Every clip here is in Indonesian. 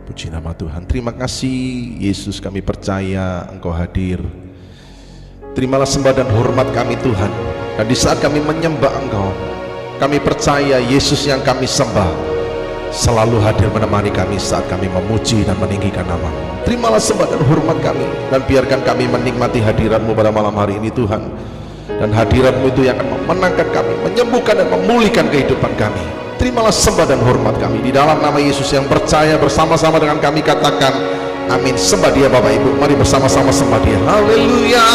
Puji nama Tuhan. Terima kasih Yesus, kami percaya Engkau hadir. Terimalah sembah dan hormat kami Tuhan. Dan di saat kami menyembah Engkau, kami percaya Yesus yang kami sembah selalu hadir menemani kami saat kami memuji dan meninggikan nama-Mu. Terimalah sembah dan hormat kami, dan biarkan kami menikmati hadirat-Mu pada malam hari ini Tuhan. Dan hadirat-Mu itu yang akan memenangkan kami, menyembuhkan dan memulihkan kehidupan kami. Terimalah sembah dan hormat kami di dalam nama Yesus. Yang percaya bersama-sama dengan kami katakan amin. Sembah Dia Bapak Ibu, mari bersama-sama sembah Dia. Haleluya,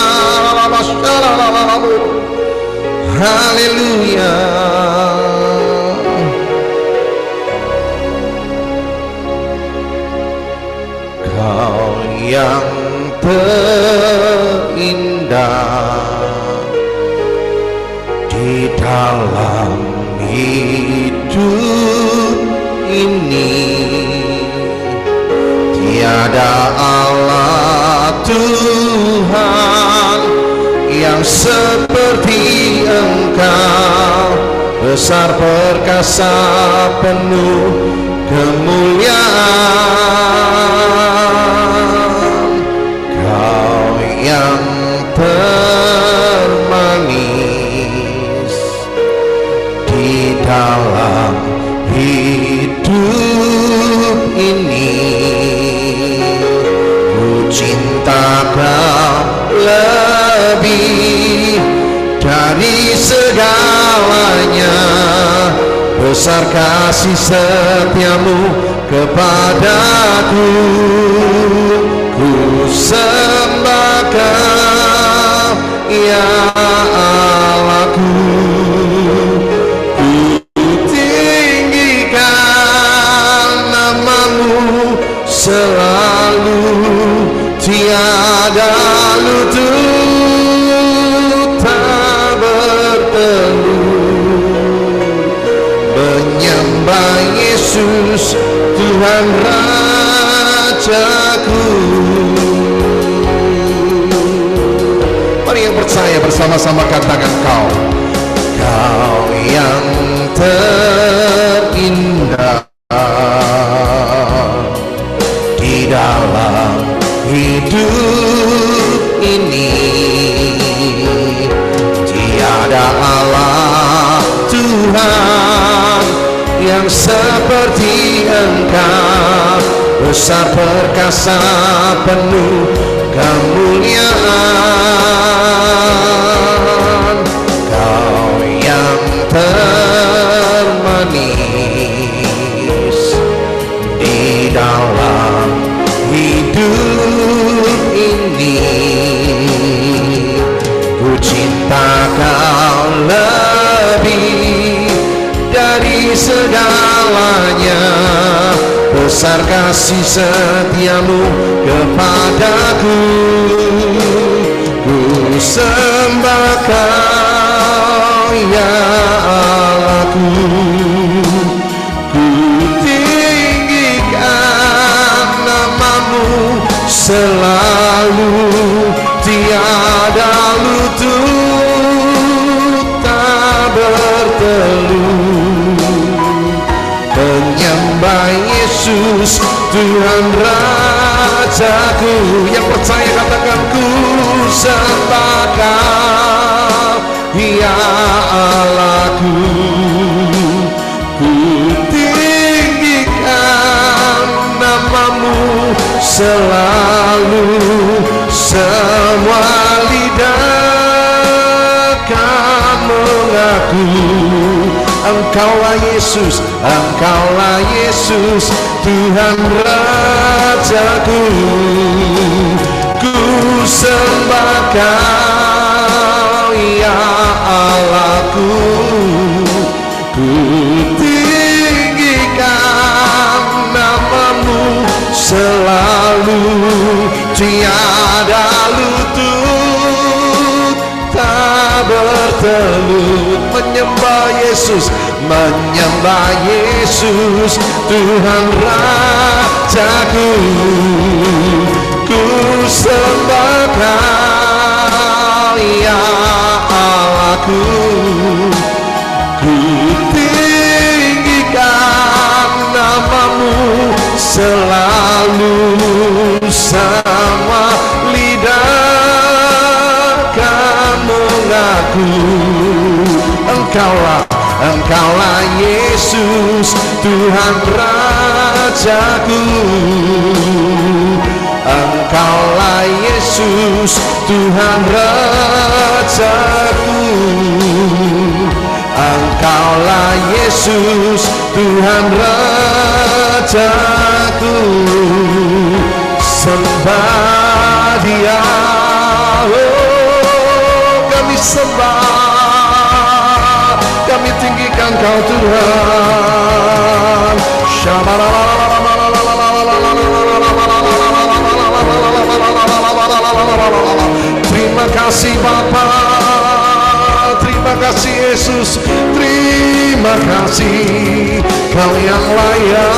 haleluya. Kau yang terindah di dalam hidup ini, tiada Allah Tuhan yang seperti Engkau, besar perkasa penuh kemuliaan. Kau yang termanis di dalam hidup ini, ku cinta Kau lebih dari segalanya, besar kasih setiamu kepadaku. Ku sembah Kau ya Allahku, ku tinggikan nama-Mu selalu, tiada lutut tak bertelut, menyembah Yesus Tuhan Rajaku. Mari yang percaya bersama-sama katakan Kau yang terindah di dalam hidup ini, tiada Allah Tuhan yang seperti Engkau, besar perkasa penuh kemuliaan. Kau yang termanis di dalam hidup ini, ku cinta Kau lebih dari segalanya, besar kasih setiamu kepadaku. Ku sembah Kau ya Allahku, ku tinggikan nama-Mu selalu, tiada lutut tak bertelut, menyembah Yesus Tuhan Rajaku. Yang percaya katakan ku sembah Kau ya Allahku, ku tinggikan nama-Mu selalu, semua lidah akan mengaku Engkaulah Yesus, Engkaulah Yesus Tuhan Rajaku. Ku sembah Kau ya Allahku, ku tinggikan nama-Mu selalu, tiada lutut tak bertelut, menyembah Yesus, menyembah Yesus Tuhan Rajaku. Ku sembah Kau ya Allahku, ku tinggikan nama-Mu selalu, malu sama lidah kan mengaku Engkaulah Yesus Tuhan Rajaku. Engkaulah Yesus Tuhan Rajaku. Engkaulah Yesus Tuhan Rajaku. Sembah Dia, oh kami sembah, kami tinggikan Kau Tuhan. Terima kasih Bapa, terima kasih Yesus, terima kasih Kau yang layak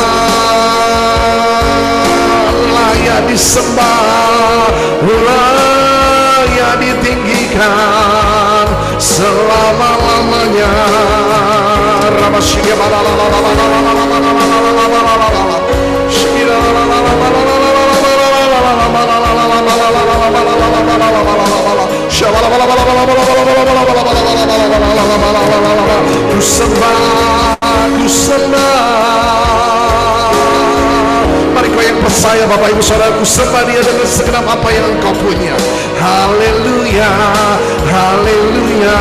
disembah, layak ditinggikan selama-lamanya. Ku sembah, ku sembah. Mari kau yang percaya Bapak Ibu Saudara, ku sembah Dia dengan segenap apa yang Engkau punya. Haleluya, haleluya,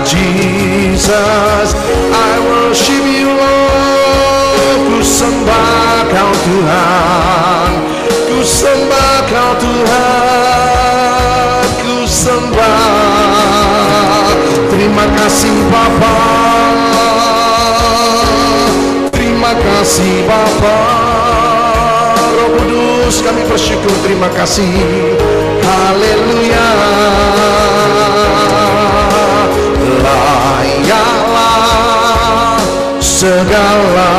Jesus, I worship You Lord. Ku sembah Kau Tuhan, ku sembah Kau Tuhan, ku sembah. Terima kasih Bapa, terima kasih Bapa. Roh Kudus kami bersyukur, terima kasih. Haleluya. Layaklah segala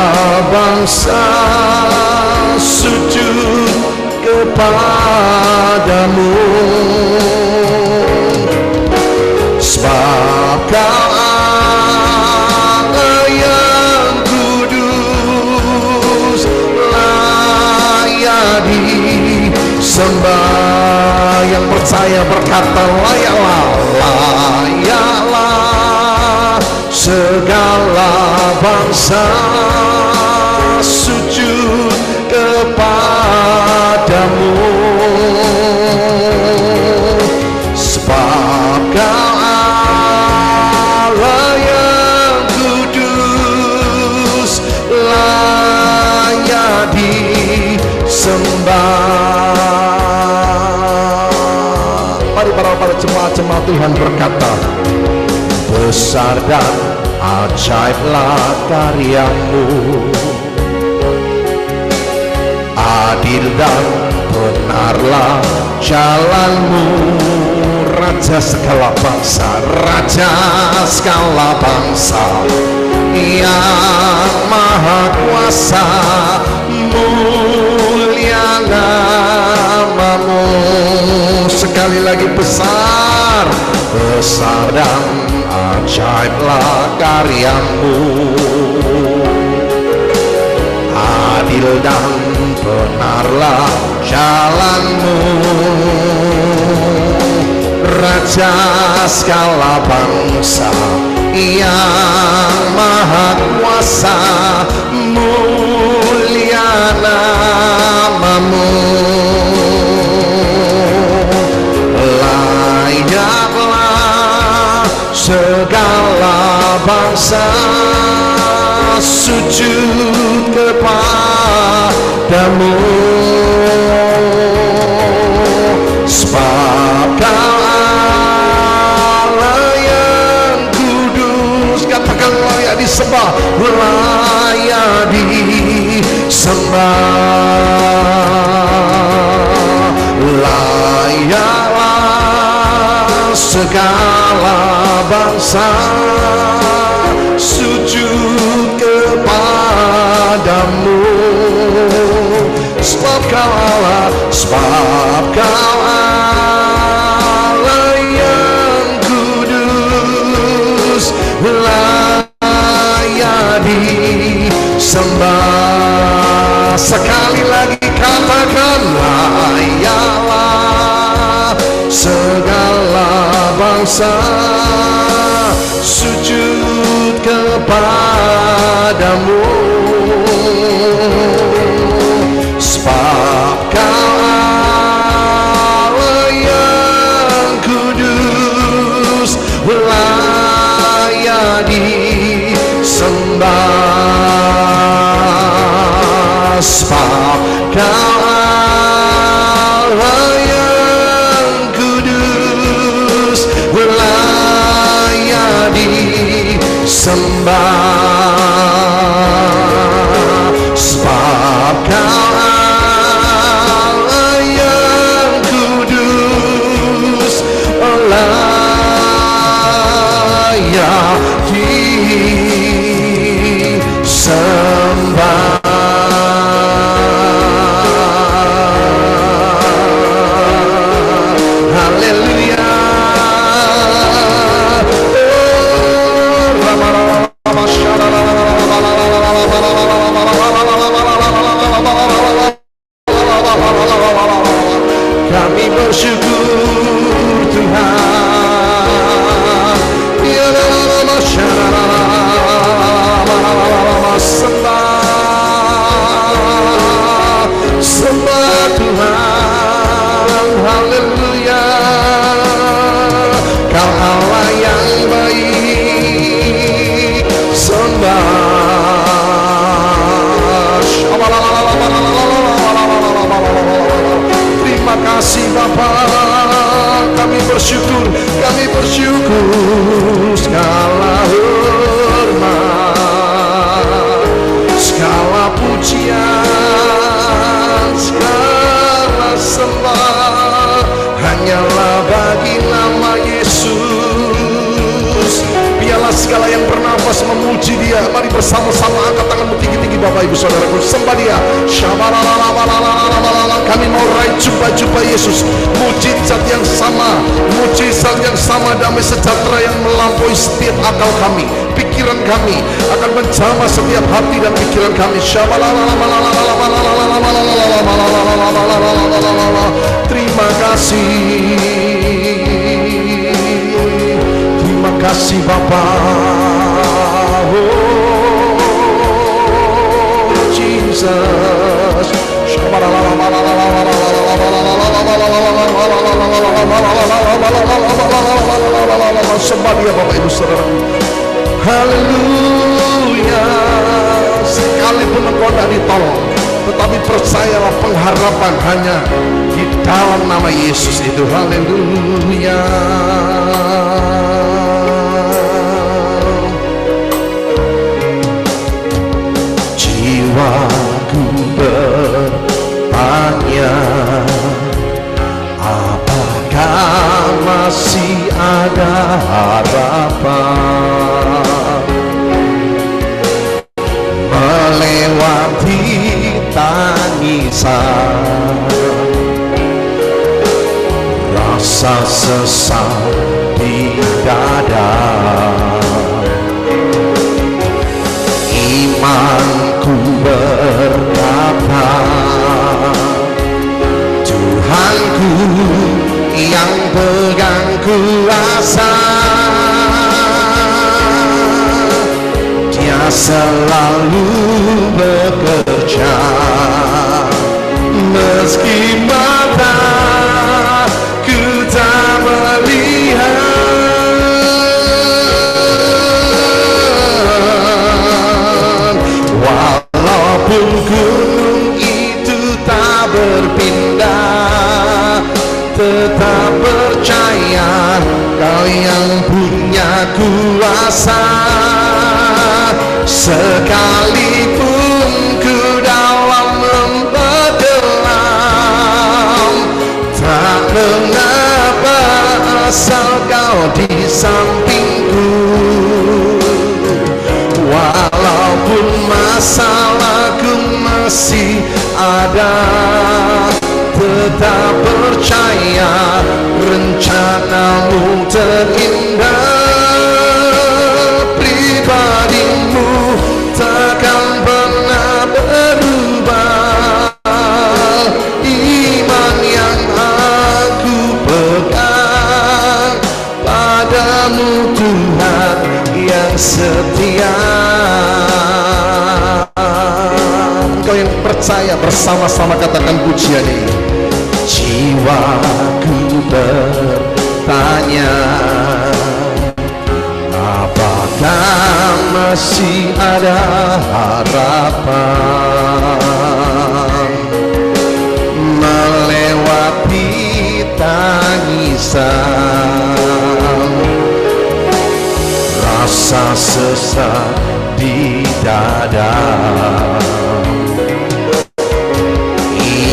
bangsa sujud kepadamu, sebab Kau Allah yang kudus, layak disembah. Yang percaya berkata layaklah, layaklah segala bangsa sujud kepadamu, sebab Kau Allah yang kudus, layak disembah. Mari para jemaat-jemaat Tuhan berkata, besar dan ajaiblah karya-Mu, adil dan benarlah jalan-Mu. Raja segala bangsa, Raja segala bangsa, yang maha kuasa, mulia nama-Mu. Sekali lagi, besar, besar dan ajaiblah karya-Mu, adil dan benarlah jalan-Mu. Raja segala bangsa, yang maha kuasa, mulia nama-Mu. Layaklah segala bangsa sujud kepadamu, sebab Kau Allah yang kudus. Katakan layak disembah, layak disembah. Layaklah segala bangsa sujud kepadamu, sebab Kau Allah, sebab Kau Allah yang kudus, layak disembah. Sekali lagi katakanlah, ialah segala bangsa sujud kepadamu, sebab Kau Allah yang kudus, layak disembah. Sebab Kau Allah yang kudus, layak disembah. Sebab Kau Allah yang kudus, layak disembah. Kami bersyukur Tuhan, sembah Tuhan, haleluya. Kau Allah yang baik, sembah. Terima kasih Bapa, kami bersyukur segala hormat, segala pujian, segala sembah hanyalah bagi nama Yesus. Biarlah segala yang bernafas memuji Dia. Mari bersama-sama angkat tanganmu tinggi-tinggi Bapak Ibu Saudaraku, sembah Dia. Kami mau raih jumpa Yesus, mujizat yang sama, damai sejahtera yang melampaui setiap akal kami, pikiran kami, akan menjamah setiap hati dan pikiran kami. Terima kasih Bapa. Oh Jesus, sembah Dia Bapak Ibu Saudara. Haleluya. Sekalipun engkau tidak ditolong, tetapi percayalah pengharapan hanya di dalam nama Yesus itu. Haleluya. Jiwaku bertanya, apakah masih ada harapan melewati tangisan, rasa sesak di dada. Imanku berkata, Tuhanku yang pegang kuasa, Dia selalu bekerja meski mata ku tak melihat. Walaupun gunung itu tak berpindah, tetap percaya Kau yang punya kuasa. Sekalipun ku dalam lembah gelap, tak mengapa asal Kau di sampingku. Walaupun masalahku masih ada, tetap percaya rencanamu terindah. Pribadimu takkan pernah berubah. setia. Engkau yang percaya, bersama-sama katakan pujian ini. Jiwaku bertanya, apakah masih ada harapan melewati tangisan, rasa sesak di dada.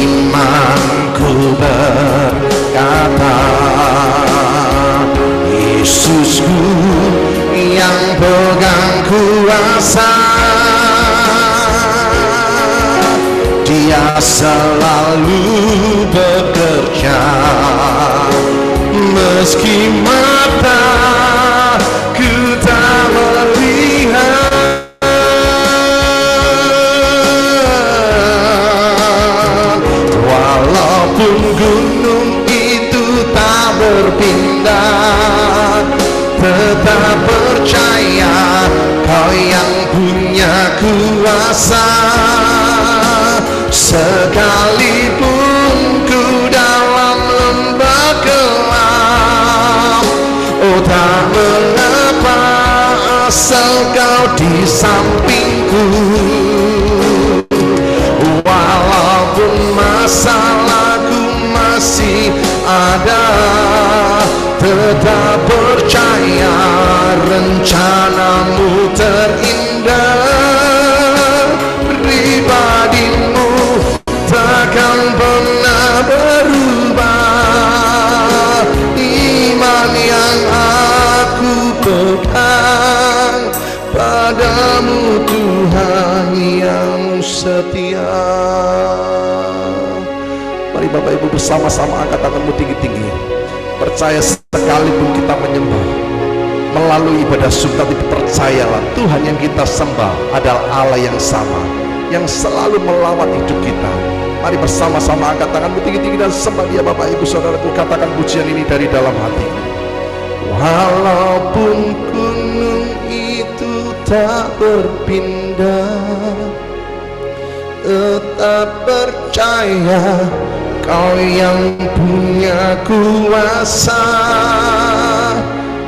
Imanku berkata, Yesusku yang pegang kuasa, Dia selalu bekerja meski mata ku tak melihat. Walaupun gunung itu tak berpindah, tetap percaya Kau yang punya kuasa. Sekalipun ku dalam lembah gelap, oh tak mengapa, asal Kau di sampingku. Walaupun masalahku masih ada, tetap percaya rencanamu terindah. Pribadimu takkan pernah berubah. Iman yang aku pegang, padamu Tuhan yang setia. Mari Bapak Ibu bersama-sama angkat tanganmu tinggi-tinggi. Percaya sekalipun kita menyembah melalui ibadah subuh, tapi percayalah Tuhan yang kita sembah adalah Allah yang sama, yang selalu melawat hidup kita. Mari bersama-sama angkat tanganmu tinggi-tinggi dan sembah Dia. Bapak Ibu Saudaraku, katakan pujian ini dari dalam hati. Walaupun gunung itu tak berpindah, tetap percaya Kau yang punya kuasa.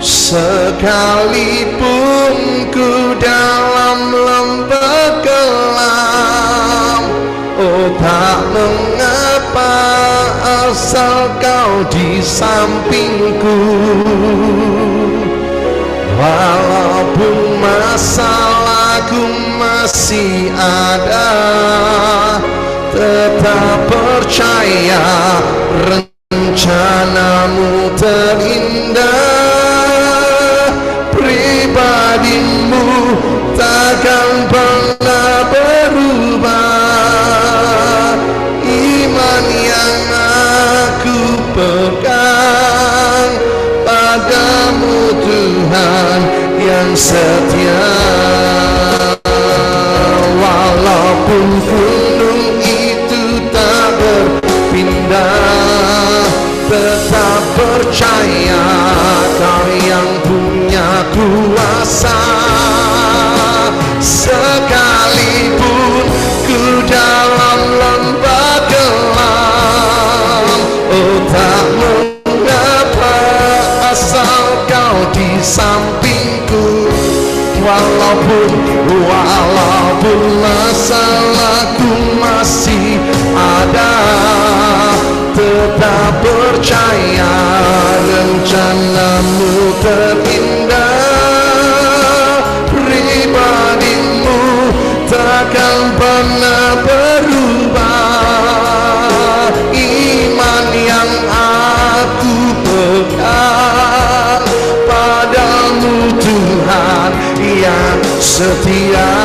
Sekalipun ku dalam lembah gelap, oh tak mengapa, asal Kau di sampingku. Walaupun masalahku masih ada, tetap percaya rencanamu terindah. Pribadimu takkan pernah berubah. Iman yang aku pegang, padamu Tuhan yang setia. Walaupun gunung itu tak berpindah, tetap percaya Kau yang punya kuasa. Sekalipun ku dalam lembah gelap, oh tak mengapa, asal Kau di sampingku. Walaupun masalahku masih ada, tetap percaya rencanamu terindah. Pribadimu takkan pernah berubah. Iman yang aku pegang, padamu Tuhan yang setia.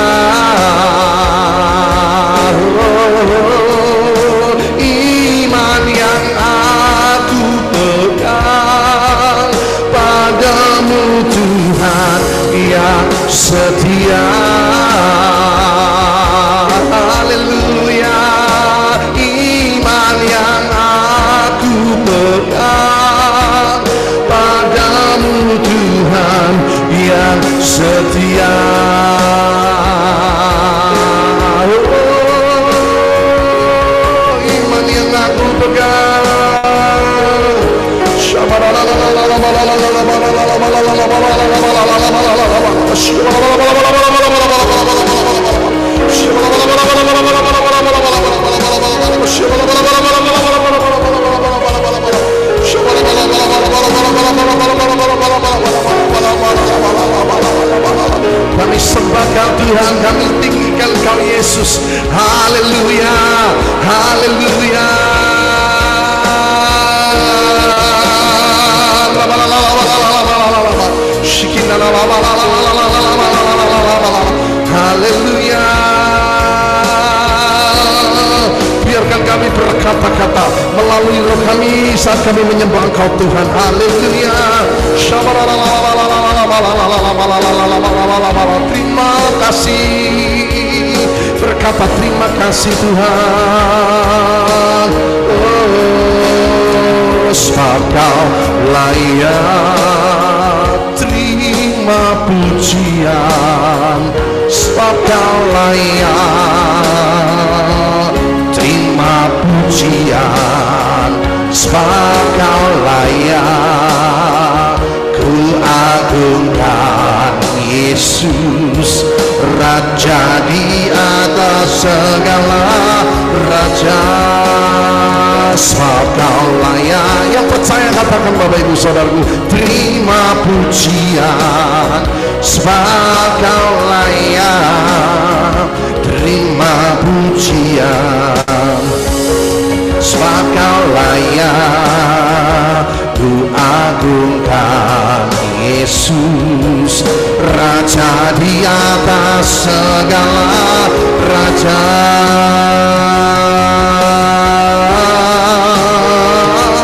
Iman yang aku pegang, padamu Tuhan yang setia. Haleluya. Iman yang aku pegang, padamu Tuhan yang setia. Tuhan, kami tinggikan Engkau Yesus. Haleluya, haleluya. Haleluya. Biarkan kami berkata-kata melalui roh kami saat kami menyembah Engkau Tuhan. Haleluya. Terima kasih. Berkata terima kasih Tuhan. Oh, sebab Kau layak terima pujian, sebab Kau layak terima pujian, sebab Kau layak ku agungkan Yesus, Raja di atas segala raja. Sebab Kau layak. Yang percaya katakan Bapak Ibu Saudaraku, terima pujian, sebab Kau layak terima pujian, sebab Kau layak ku agungkan Yesus, Raja di atas segala raja.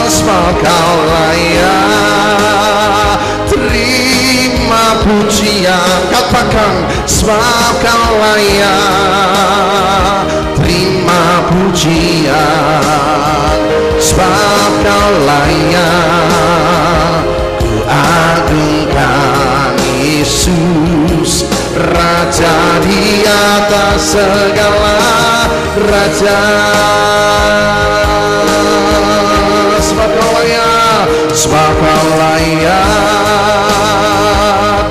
Sebab Kau layak terima pujian. Katakan, sebab Kau layak terima pujian, sebab Kau layak ku agungkan Yesus, Raja di atas segala raja. Sebab Kau layak, sebab Kau layak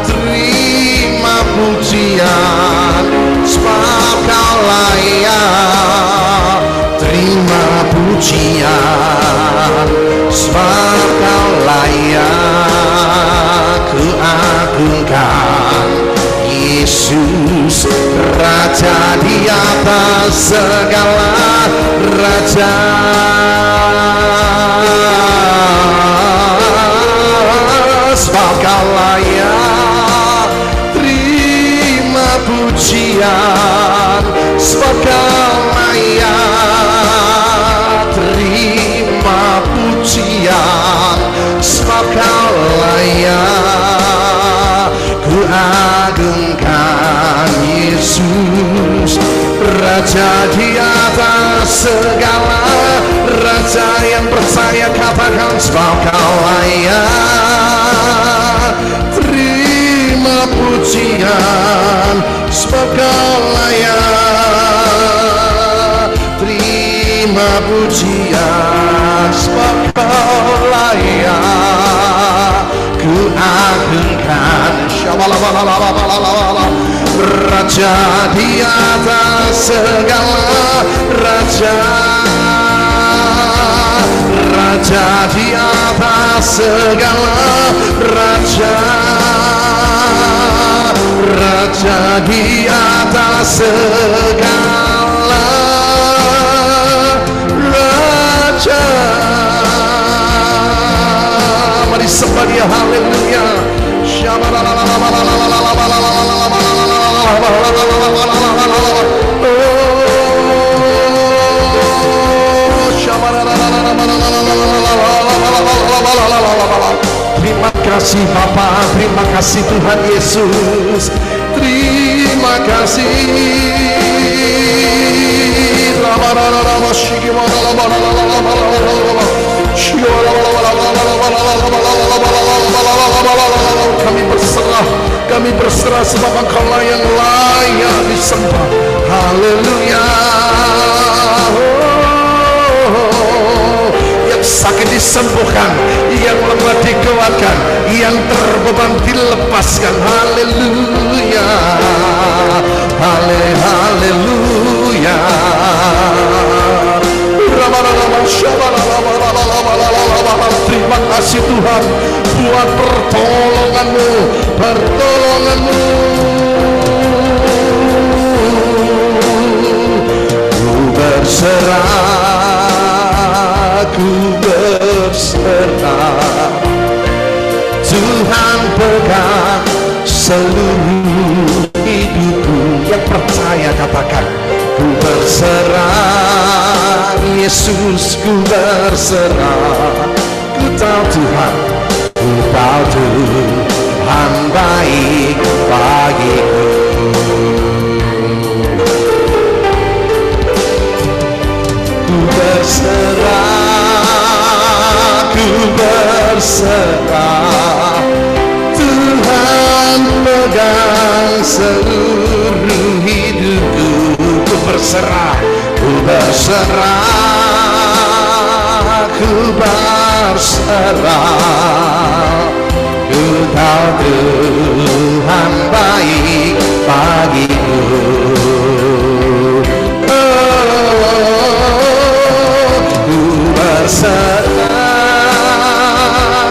terima pujian, sebab Kau layak terima pujian, sebab Kau layak ku agungkan Yesus, Raja di atas segala raja. Sebab Kau layak terima pujian, sebab Kau layak terima pujian, sebab Kau layak ku agungkan Yesus, Raja di atas segala raja. Yang percaya katakan, sebab Kau layak terima pujian, sebab Kau layak terima pujian, sebab Kau layak ku agungkan Raja di atas segala raja, Raja di atas segala raja, Raja di atas segala raja. Mari sembah Dia, haleluya. Terima kasih Bapa, terima kasih Tuhan Yesus, terima kasih. Kami berserah sebab Engkau yang layak disembah. Haleluya. Yang sakit disembuhkan, yang lemah dikuatkan, yang terbeban dilepaskan. Haleluya, haleluya. Terima kasih Tuhan buat pertolongan-Mu, pertolongan-Mu. seluruh hidupku. Yang percaya katakan, ku berserah Yesus, ku berserah. Ku tahu Tuhan, ku tahu Tuhan baik bagiku. Ku berserah, ku berserah. Tuhan pegang seluruh hidupku. Ku berserah, ku berserah, ku berserah. Ku tahu Tuhan baik bagiku. Ku berserah,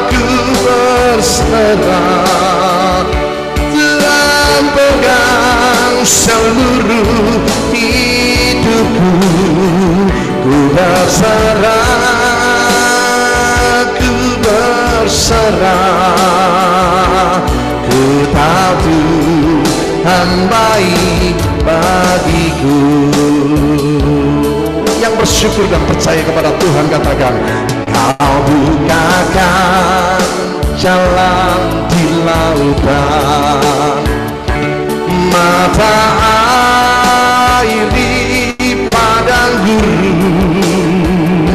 ku berserah. Tuhan pegang seluruh hidupku. Ku berserah, ku berserah. Ku tahu Tuhan baik bagiku. Yang bersyukur dan percaya kepada Tuhan katakan, Kau bukakan jalan di lautan, mata air di padang gurun.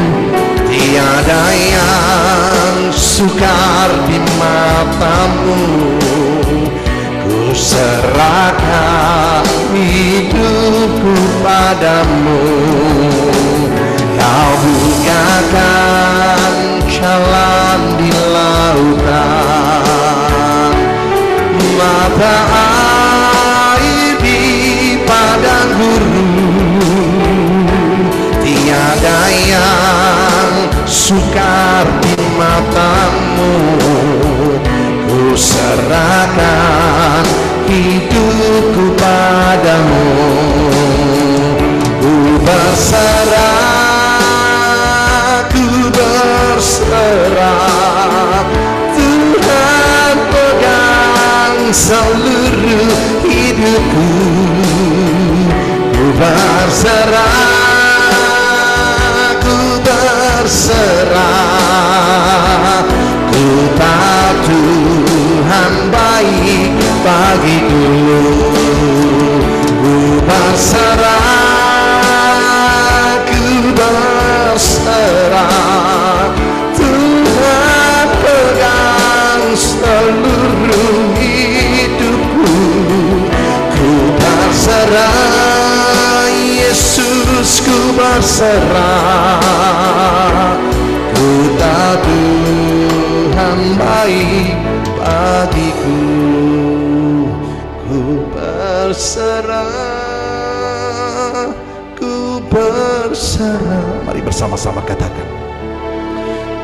Tiada yang sukar di matamu. Ku serahkan hidupku padamu. Kau bukakan jalan di lautan, mata air di padang gurun. Tiada yang sukar di matamu. Ku serahkan hidupku padamu. Ku berserah, ku berserah. Tuhan pegang seluruh hidupku. Ku berserah, ku berserah. Ku tahu Tuhan baik bagiku. Ku berserah, ku berserah. Tuhan pegang seluruh hidupku. Ku berserah Yesus, ku berserah. Ku tahu Tuhan baik bagiku. Ku berserah, ku berserah. Mari bersama-sama katakan,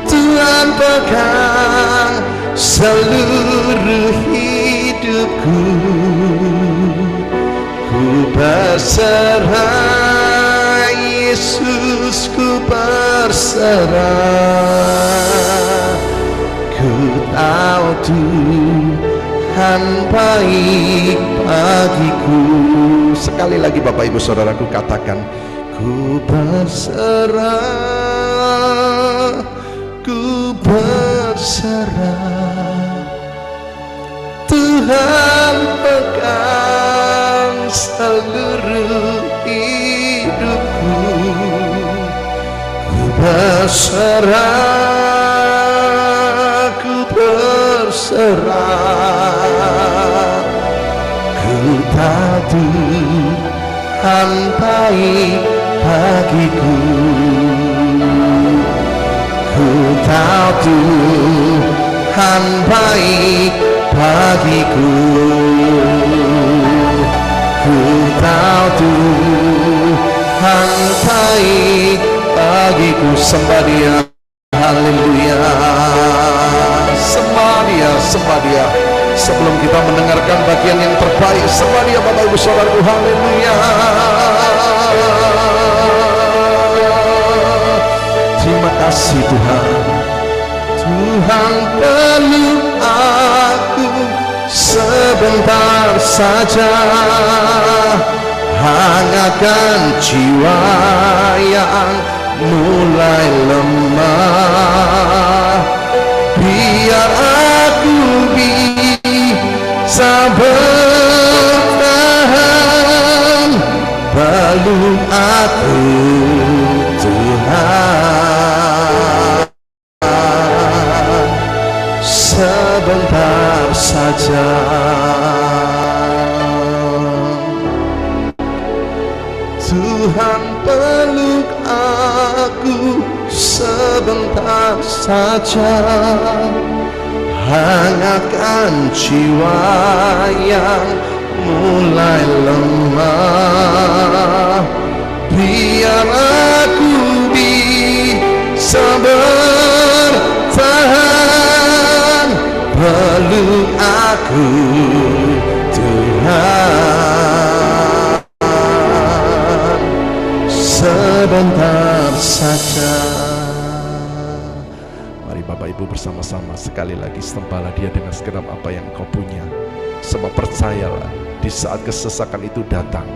Tuhan pegang seluruh hidupku. Ku berserah Yesus, ku berserah. Ku tahu Tuhan baik bagiku. Sekali lagi Bapak Ibu Saudaraku katakan, ku berserah, ku berserah. Tuhan pegang seluruh hidupku. Ku berserah, ku berserah. Ku tahu Tuhan baik bagiku. Ku tahu Tuhan baik bagiku. Ku tahu Tuhan baik bagiku. Sembah Dia, haleluya. Sembah Dia, sembah Dia. Sebelum kita mendengarkan bagian yang terbaik, sembah Dia Bapak Ibu Saudaraku, haleluya. Terima kasih Tuhan. Tuhan peluk aku sebentar saja, hangatkan jiwa yang mulai lemah. Biar aku bisa bertahan, peluk aku Tuhan, sebentar saja. Tuhan peluk aku sebentar saja, hangatkan jiwa yang mulai lemah. Biar aku bisa bertahan, peluk aku Tuhan, sebentar saja. Mari Bapak Ibu bersama-sama sekali lagi sembahlah Dia dengan segenap apa yang Engkau punya. Sebab percayalah, di saat kesesakan itu datang,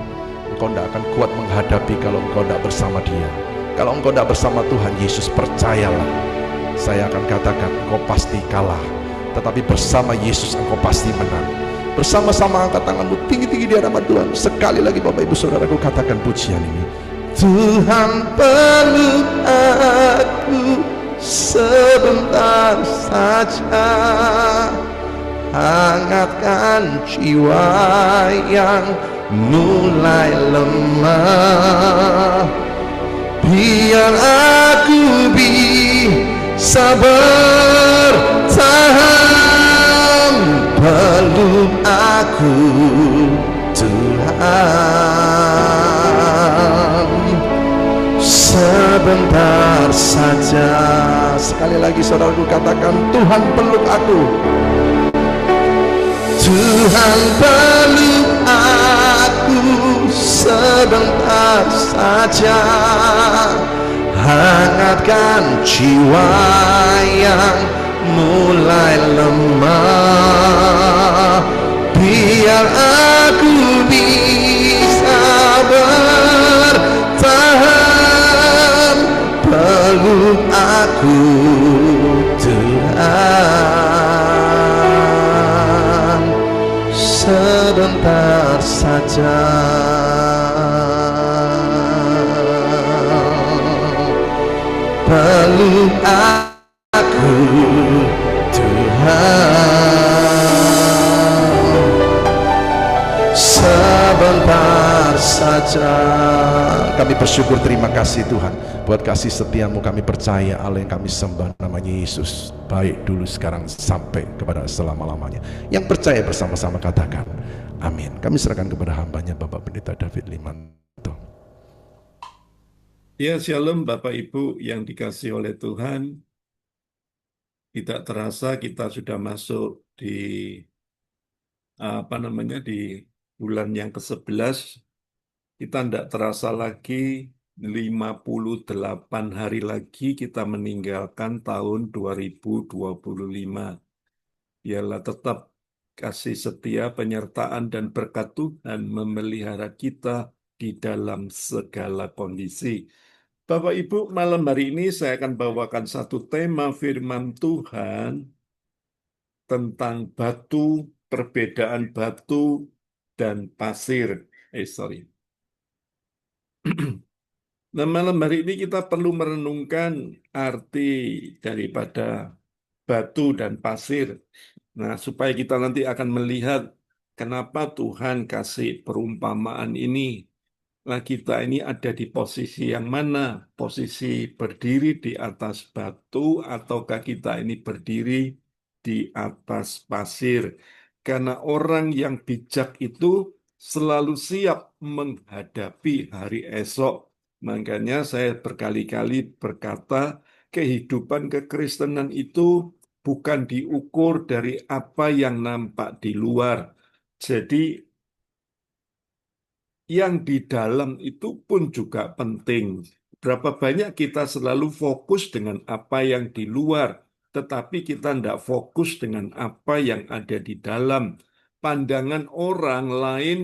engkau tidak akan kuat menghadapi kalau engkau tidak bersama Dia. Kalau engkau tidak bersama Tuhan Yesus, percayalah, saya akan katakan engkau pasti kalah. Tetapi bersama Yesus engkau pasti menang. Bersama-sama angkat tanganmu tinggi-tinggi di hadapan Tuhan. Sekali lagi Bapak Ibu Saudaraku, katakan pujian ini. Tuhan peluk aku sebentar saja, hangatkan jiwa yang mulai lemah. Biar aku bisa bertahan, peluk aku Tuhan, sebentar saja. Sekali lagi saudaraku, katakan Tuhan peluk aku. Tuhan peluk aku sebentar saja, hangatkan jiwa yang mulai lemah. Biar aku bisa bertahan, peluk aku Tuhan, sebentar saja. Peluk aku Tuhan, sebentar saja. Kami bersyukur, terima kasih Tuhan buat kasih setiamu. Kami percaya Allah yang kami sembah namanya Yesus baik dulu, sekarang, sampai kepada selama-lamanya. Yang percaya bersama-sama katakan amin. Kami serahkan kepada hambanya Bapak Pendeta David Limanto. Ya, shalom Bapak Ibu yang dikasihi oleh Tuhan. Tidak terasa kita sudah masuk di di bulan yang ke-11. Kita tidak terasa lagi 58 hari lagi kita meninggalkan tahun 2025. Biarlah tetap kasih setia, penyertaan dan berkat Tuhan memelihara kita di dalam segala kondisi. Bapak Ibu, malam hari ini saya akan bawakan satu tema firman Tuhan tentang batu, perbedaan batu dan pasir. Nah, malam hari ini kita perlu merenungkan arti daripada batu dan pasir. Nah, supaya kita nanti akan melihat kenapa Tuhan kasih perumpamaan ini. Nah, kita ini ada di posisi yang mana? Posisi berdiri di atas batu ataukah kita ini berdiri di atas pasir? Karena orang yang bijak itu selalu siap menghadapi hari esok. Makanya saya berkali-kali berkata, kehidupan kekristenan itu bukan diukur dari apa yang nampak di luar. Jadi yang di dalam itu pun juga penting. Berapa banyak kita selalu fokus dengan apa yang di luar, tetapi kita tidak fokus dengan apa yang ada di dalam. pandangan orang lain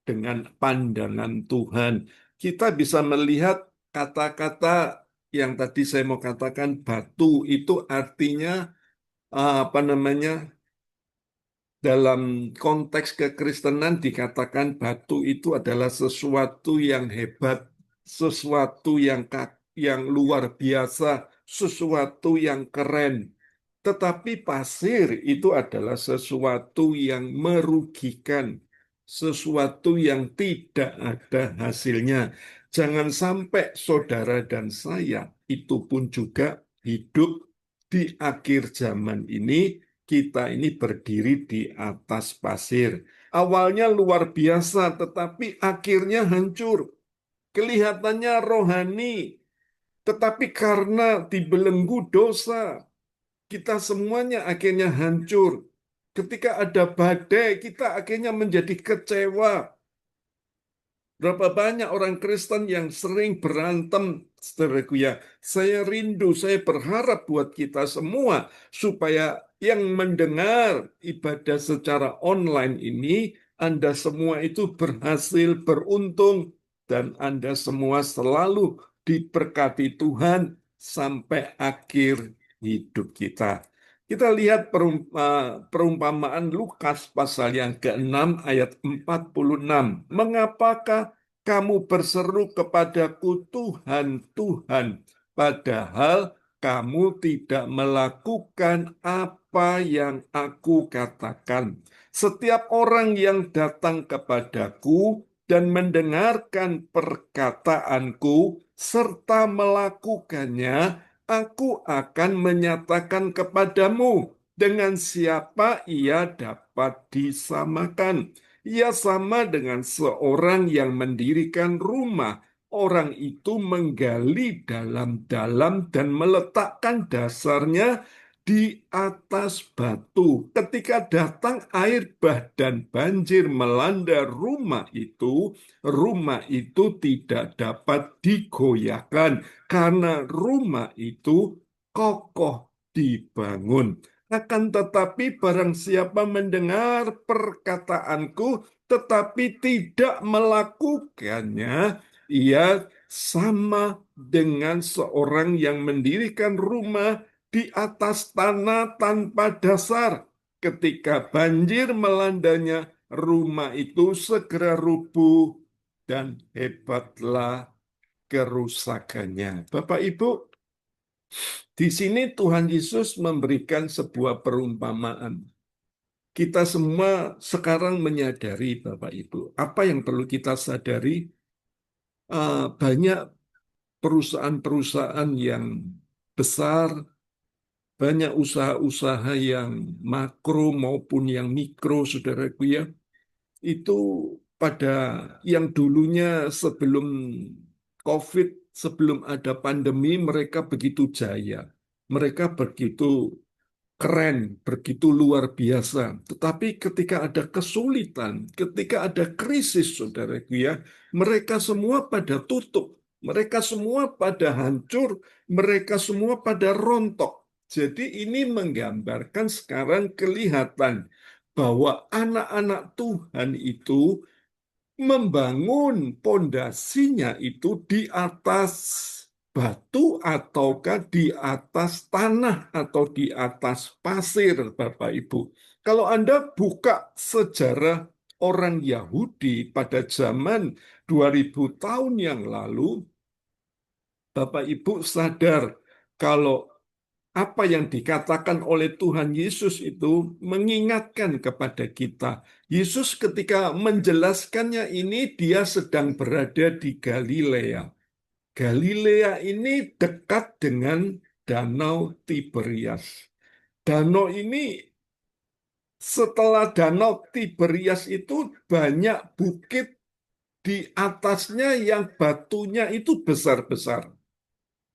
dengan pandangan Tuhan. Kita bisa melihat kata-kata yang tadi saya mau katakan, batu itu artinya apa namanya, dalam konteks kekristenan dikatakan batu itu adalah sesuatu yang hebat, sesuatu yang luar biasa, sesuatu yang keren. Tetapi pasir itu adalah sesuatu yang merugikan, sesuatu yang tidak ada hasilnya. Jangan sampai saudara dan saya itu pun juga hidup di akhir zaman ini, kita ini berdiri di atas pasir. Awalnya luar biasa, tetapi akhirnya hancur. Kelihatannya rohani, tetapi karena dibelenggu dosa, kita semuanya akhirnya hancur. Ketika ada badai, kita akhirnya menjadi kecewa. Berapa banyak orang Kristen yang sering berantem, saudaraku ya. Saya rindu, saya berharap buat kita semua supaya yang mendengar ibadah secara online ini, Anda semua itu berhasil, beruntung, dan Anda semua selalu diberkati Tuhan sampai akhir hidup kita. Kita lihat perumpamaan Lukas pasal yang ke-6 ayat 46. Mengapakah kamu berseru kepadaku Tuhan, Tuhan, padahal kamu tidak melakukan apa yang aku katakan. Setiap orang yang datang kepadaku dan mendengarkan perkataanku serta melakukannya, aku akan menyatakan kepadamu dengan siapa ia dapat disamakan. Ia sama dengan seorang yang mendirikan rumah. Orang itu menggali dalam-dalam dan meletakkan dasarnya di atas batu. Ketika datang air bah dan banjir melanda rumah itu tidak dapat digoyahkan karena rumah itu kokoh dibangun. Akan tetapi barang siapa mendengar perkataanku tetapi tidak melakukannya, ia sama dengan seorang yang mendirikan rumah di atas tanah tanpa dasar. Ketika banjir melandanya, rumah itu segera rubuh dan hebatlah kerusakannya. Bapak Ibu, di sini Tuhan Yesus memberikan sebuah perumpamaan. Kita semua sekarang menyadari, Bapak Ibu, apa yang perlu kita sadari? Banyak perusahaan-perusahaan yang besar, banyak usaha-usaha yang makro maupun yang mikro, saudaraku ya, itu pada yang dulunya sebelum COVID, sebelum ada pandemi, mereka begitu jaya. Mereka begitu keren, begitu luar biasa. Tetapi ketika ada kesulitan, ketika ada krisis, saudaraku ya, mereka semua pada tutup, mereka semua pada hancur, mereka semua pada rontok. Jadi ini menggambarkan sekarang kelihatan bahwa anak-anak Tuhan itu membangun pondasinya itu di atas batu ataukah di atas tanah atau di atas pasir, Bapak Ibu. Kalau Anda buka sejarah orang Yahudi pada zaman 2000 tahun yang lalu, Bapak Ibu sadar kalau apa yang dikatakan oleh Tuhan Yesus itu mengingatkan kepada kita. Yesus ketika menjelaskannya ini, dia sedang berada di Galilea. Galilea ini dekat dengan Danau Tiberias. Danau ini, setelah Danau Tiberias itu banyak bukit di atasnya yang batunya itu besar-besar.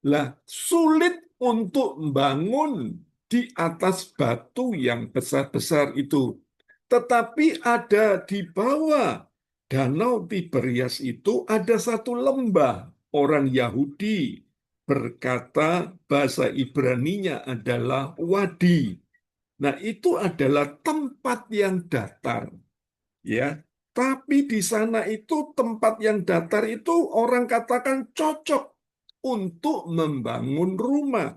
Lah, sulit untuk membangun di atas batu yang besar-besar itu. Tetapi ada di bawah Danau Tiberias itu ada satu lembah. Orang Yahudi berkata bahasa Ibraninya adalah wadi. Nah, itu adalah tempat yang datar, ya. Tapi di sana itu tempat yang datar itu orang katakan cocok untuk membangun rumah.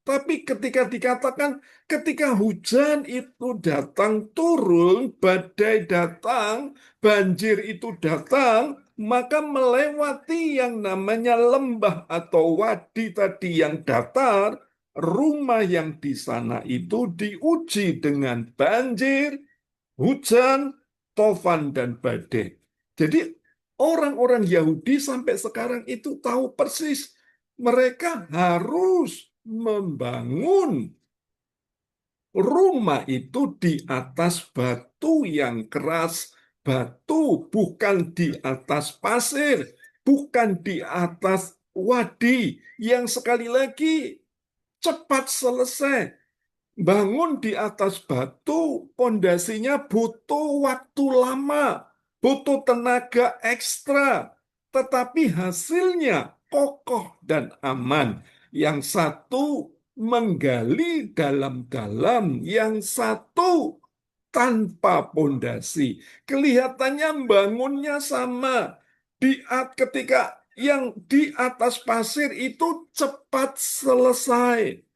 Tapi ketika dikatakan ketika hujan itu datang turun, badai datang, banjir itu datang, maka melewati yang namanya lembah atau wadi tadi yang datar, rumah yang di sana itu diuji dengan banjir, hujan, tofan, dan badai. Jadi orang-orang Yahudi sampai sekarang itu tahu persis mereka harus membangun rumah itu di atas batu yang keras, batu bukan di atas pasir, bukan di atas wadi yang sekali lagi cepat selesai. Bangun di atas batu, pondasinya butuh waktu lama, butuh tenaga ekstra, tetapi hasilnya kokoh dan aman. Yang satu menggali dalam-dalam, yang satu tanpa pondasi. Kelihatannya bangunnya sama. Ketika yang di atas pasir itu cepat selesai,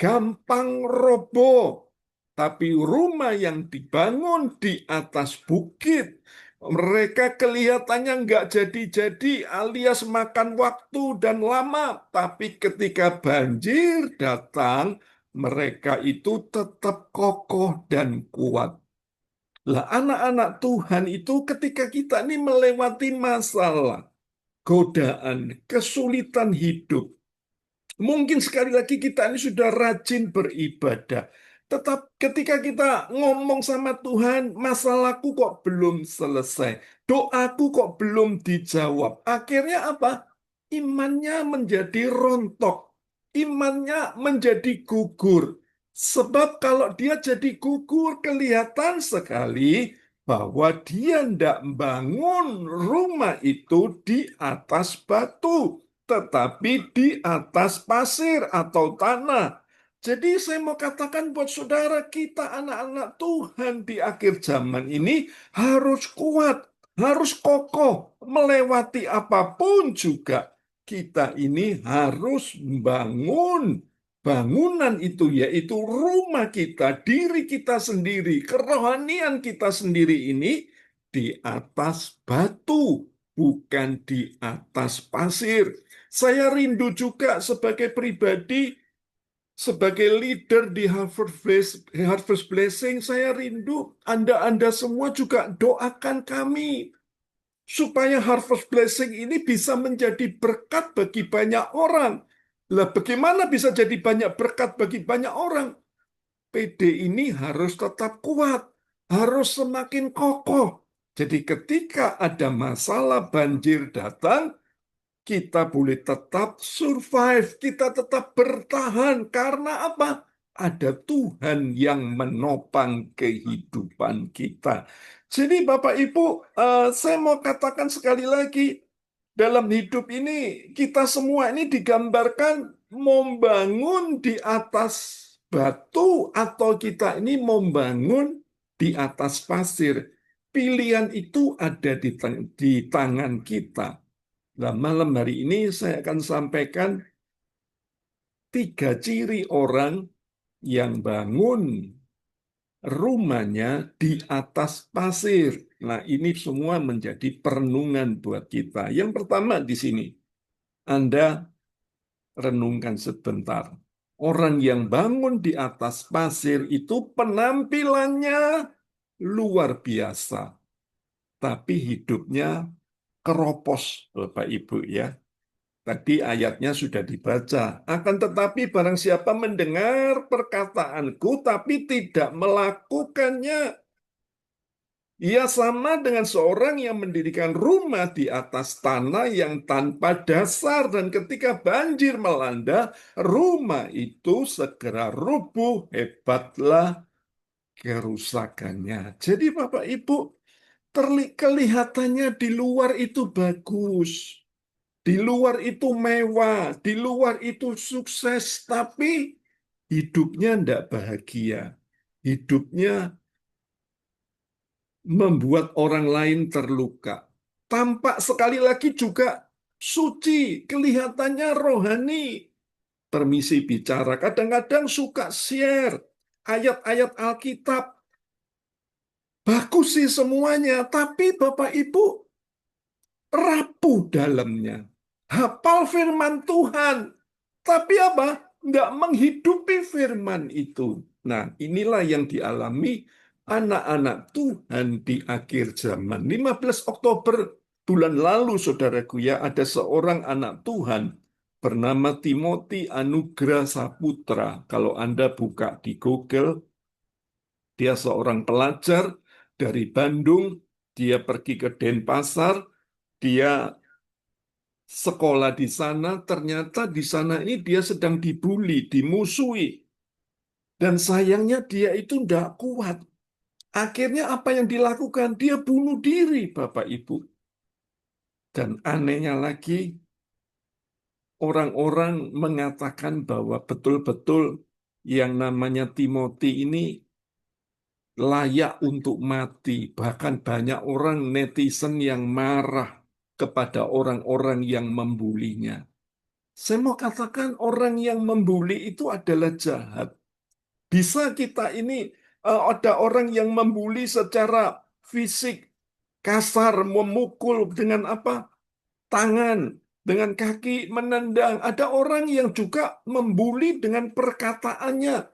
gampang roboh. Tapi rumah yang dibangun di atas bukit, mereka kelihatannya nggak jadi-jadi alias makan waktu dan lama. Tapi ketika banjir datang, mereka itu tetap kokoh dan kuat. Lah, anak-anak Tuhan itu ketika kita ini melewati masalah, godaan, kesulitan hidup, mungkin sekali lagi kita ini sudah rajin beribadah. Tetap ketika kita ngomong sama Tuhan, masalahku kok belum selesai. Doaku kok belum dijawab. Akhirnya apa? Imannya menjadi rontok. Imannya menjadi gugur. Sebab kalau dia jadi gugur, kelihatan sekali bahwa dia tidak bangun rumah itu di atas batu, tetapi di atas pasir atau tanah. Jadi saya mau katakan buat saudara kita anak-anak Tuhan di akhir zaman ini harus kuat, harus kokoh, melewati apapun juga. Kita ini harus membangun bangunan itu, yaitu rumah kita, diri kita sendiri, kerohanian kita sendiri ini di atas batu, bukan di atas pasir. Saya rindu juga sebagai pribadi, sebagai leader di Harvest Blessing, saya rindu Anda semua juga doakan kami supaya Harvest Blessing ini bisa menjadi berkat bagi banyak orang. Lah, bagaimana bisa jadi banyak berkat bagi banyak orang? PD ini harus tetap kuat, harus semakin kokoh. Jadi ketika ada masalah banjir datang, kita boleh tetap survive, kita tetap bertahan. Karena apa? Ada Tuhan yang menopang kehidupan kita. Jadi Bapak Ibu, saya mau katakan sekali lagi, dalam hidup ini kita semua ini digambarkan membangun di atas batu atau kita ini membangun di atas pasir. Pilihan itu ada di tangan kita. Nah, malam hari ini saya akan sampaikan 3 ciri orang yang bangun rumahnya di atas pasir. Nah, ini semua menjadi perenungan buat kita. Yang pertama di sini, Anda renungkan sebentar. Orang yang bangun di atas pasir itu penampilannya luar biasa, tapi hidupnya keropos, Bapak Ibu ya. Tadi ayatnya sudah dibaca. Akan tetapi barang siapa mendengar perkataanku tapi tidak melakukannya, ia sama dengan seorang yang mendirikan rumah di atas tanah yang tanpa dasar, dan ketika banjir melanda, rumah itu segera rubuh, hebatlah kerusakannya. Jadi Bapak Ibu, kelihatannya di luar itu bagus. Di luar itu mewah, di luar itu sukses, tapi hidupnya tidak bahagia. hidupnya membuat orang lain terluka. Tampak sekali lagi juga suci, kelihatannya rohani. Permisi bicara, kadang-kadang suka share ayat-ayat Alkitab. Bagus sih semuanya, tapi Bapak Ibu rapuh dalamnya. Hafal firman Tuhan, tapi apa? Nggak menghidupi firman itu. Nah, inilah yang dialami anak-anak Tuhan di akhir zaman. 15 Oktober bulan lalu, saudaraku ya, ada seorang anak Tuhan bernama Timothy Anugrah Saputra. Kalau Anda buka di Google, dia seorang pelajar dari Bandung, dia pergi ke Denpasar, dia sekolah di sana, ternyata di sana ini dia sedang dibully, dimusuhi. Dan sayangnya dia itu tidak kuat. Akhirnya apa yang dilakukan? Dia bunuh diri, Bapak Ibu. Dan anehnya lagi, orang-orang mengatakan bahwa betul-betul yang namanya Timothy ini layak untuk mati. Bahkan banyak orang netizen yang marah kepada orang-orang yang membulinya. Saya mau katakan orang yang membuli itu adalah jahat. Bisa kita ini ada orang yang membuli secara fisik, kasar, memukul dengan apa? Tangan, dengan kaki, menendang. Ada orang yang juga membuli dengan perkataannya.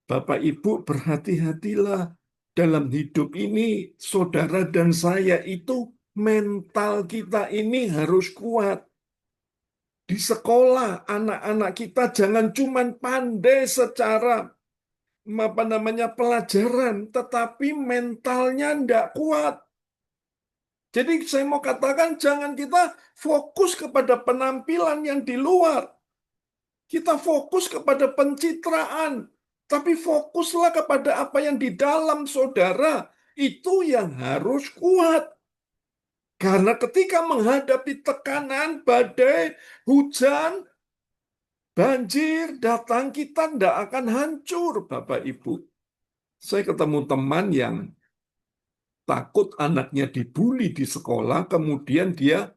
Bapak Ibu berhati-hatilah dalam hidup ini, saudara dan saya itu mental kita ini harus kuat. Di sekolah, anak-anak kita jangan cuma pandai secara apa namanya pelajaran, tetapi mentalnya tidak kuat. Jadi saya mau katakan jangan kita fokus kepada penampilan yang di luar. Kita fokus kepada pencitraan. Tapi fokuslah kepada apa yang di dalam saudara. Itu yang harus kuat. Karena ketika menghadapi tekanan, badai, hujan, banjir datang, kita tidak akan hancur, Bapak Ibu. Saya ketemu teman yang takut anaknya dibully di sekolah, kemudian dia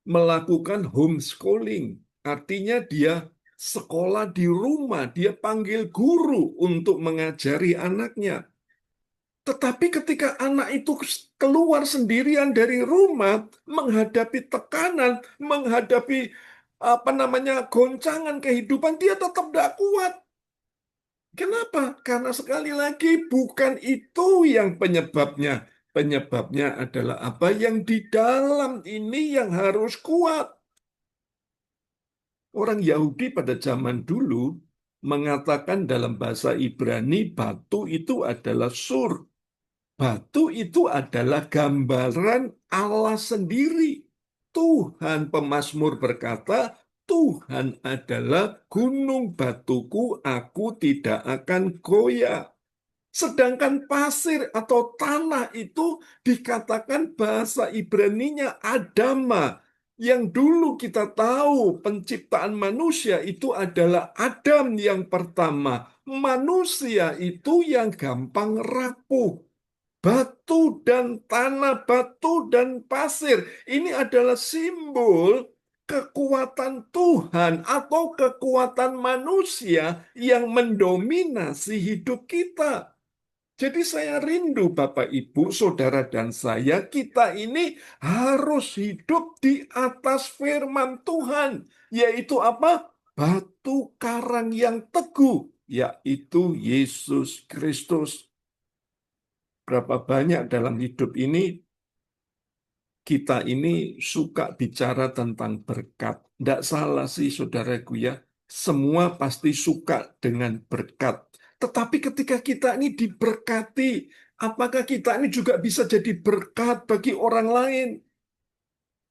melakukan homeschooling. Artinya dia sekolah di rumah, dia panggil guru untuk mengajari anaknya. Tetapi ketika anak itu keluar sendirian dari rumah, menghadapi tekanan, menghadapi apa namanya goncangan kehidupan, dia tetap tidak kuat. Kenapa? Karena sekali lagi bukan itu yang penyebabnya. Penyebabnya adalah apa yang di dalam ini yang harus kuat. Orang Yahudi pada zaman dulu mengatakan dalam bahasa Ibrani batu itu adalah sur. Batu itu adalah gambaran Allah sendiri. Tuhan pemazmur berkata, Tuhan adalah gunung batuku, aku tidak akan goyah. Sedangkan pasir atau tanah itu dikatakan bahasa Ibraninya Adama. Yang dulu kita tahu penciptaan manusia itu adalah Adam yang pertama. Manusia itu yang gampang rapuh. Batu dan tanah, batu dan pasir. Ini adalah simbol kekuatan Tuhan atau kekuatan manusia yang mendominasi hidup kita. Jadi saya rindu Bapak Ibu, Saudara dan saya, kita ini harus hidup di atas firman Tuhan. Yaitu apa? Batu karang yang teguh, yaitu Yesus Kristus. Berapa banyak dalam hidup ini kita ini suka bicara tentang berkat. Tidak salah sih saudaraku ya. Semua pasti suka dengan berkat. Tetapi ketika kita ini diberkati, apakah kita ini juga bisa jadi berkat bagi orang lain?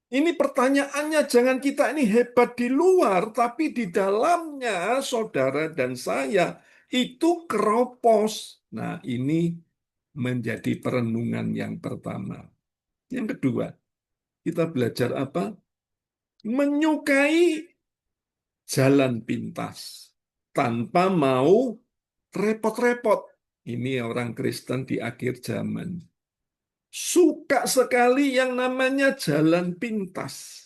Ini pertanyaannya, jangan kita ini hebat di luar, tapi di dalamnya saudara dan saya itu keropos. Nah, ini menjadi perenungan yang pertama. Yang kedua, kita belajar apa? Menyukai jalan pintas tanpa mau repot-repot. Ini orang Kristen di akhir zaman. Suka sekali yang namanya jalan pintas.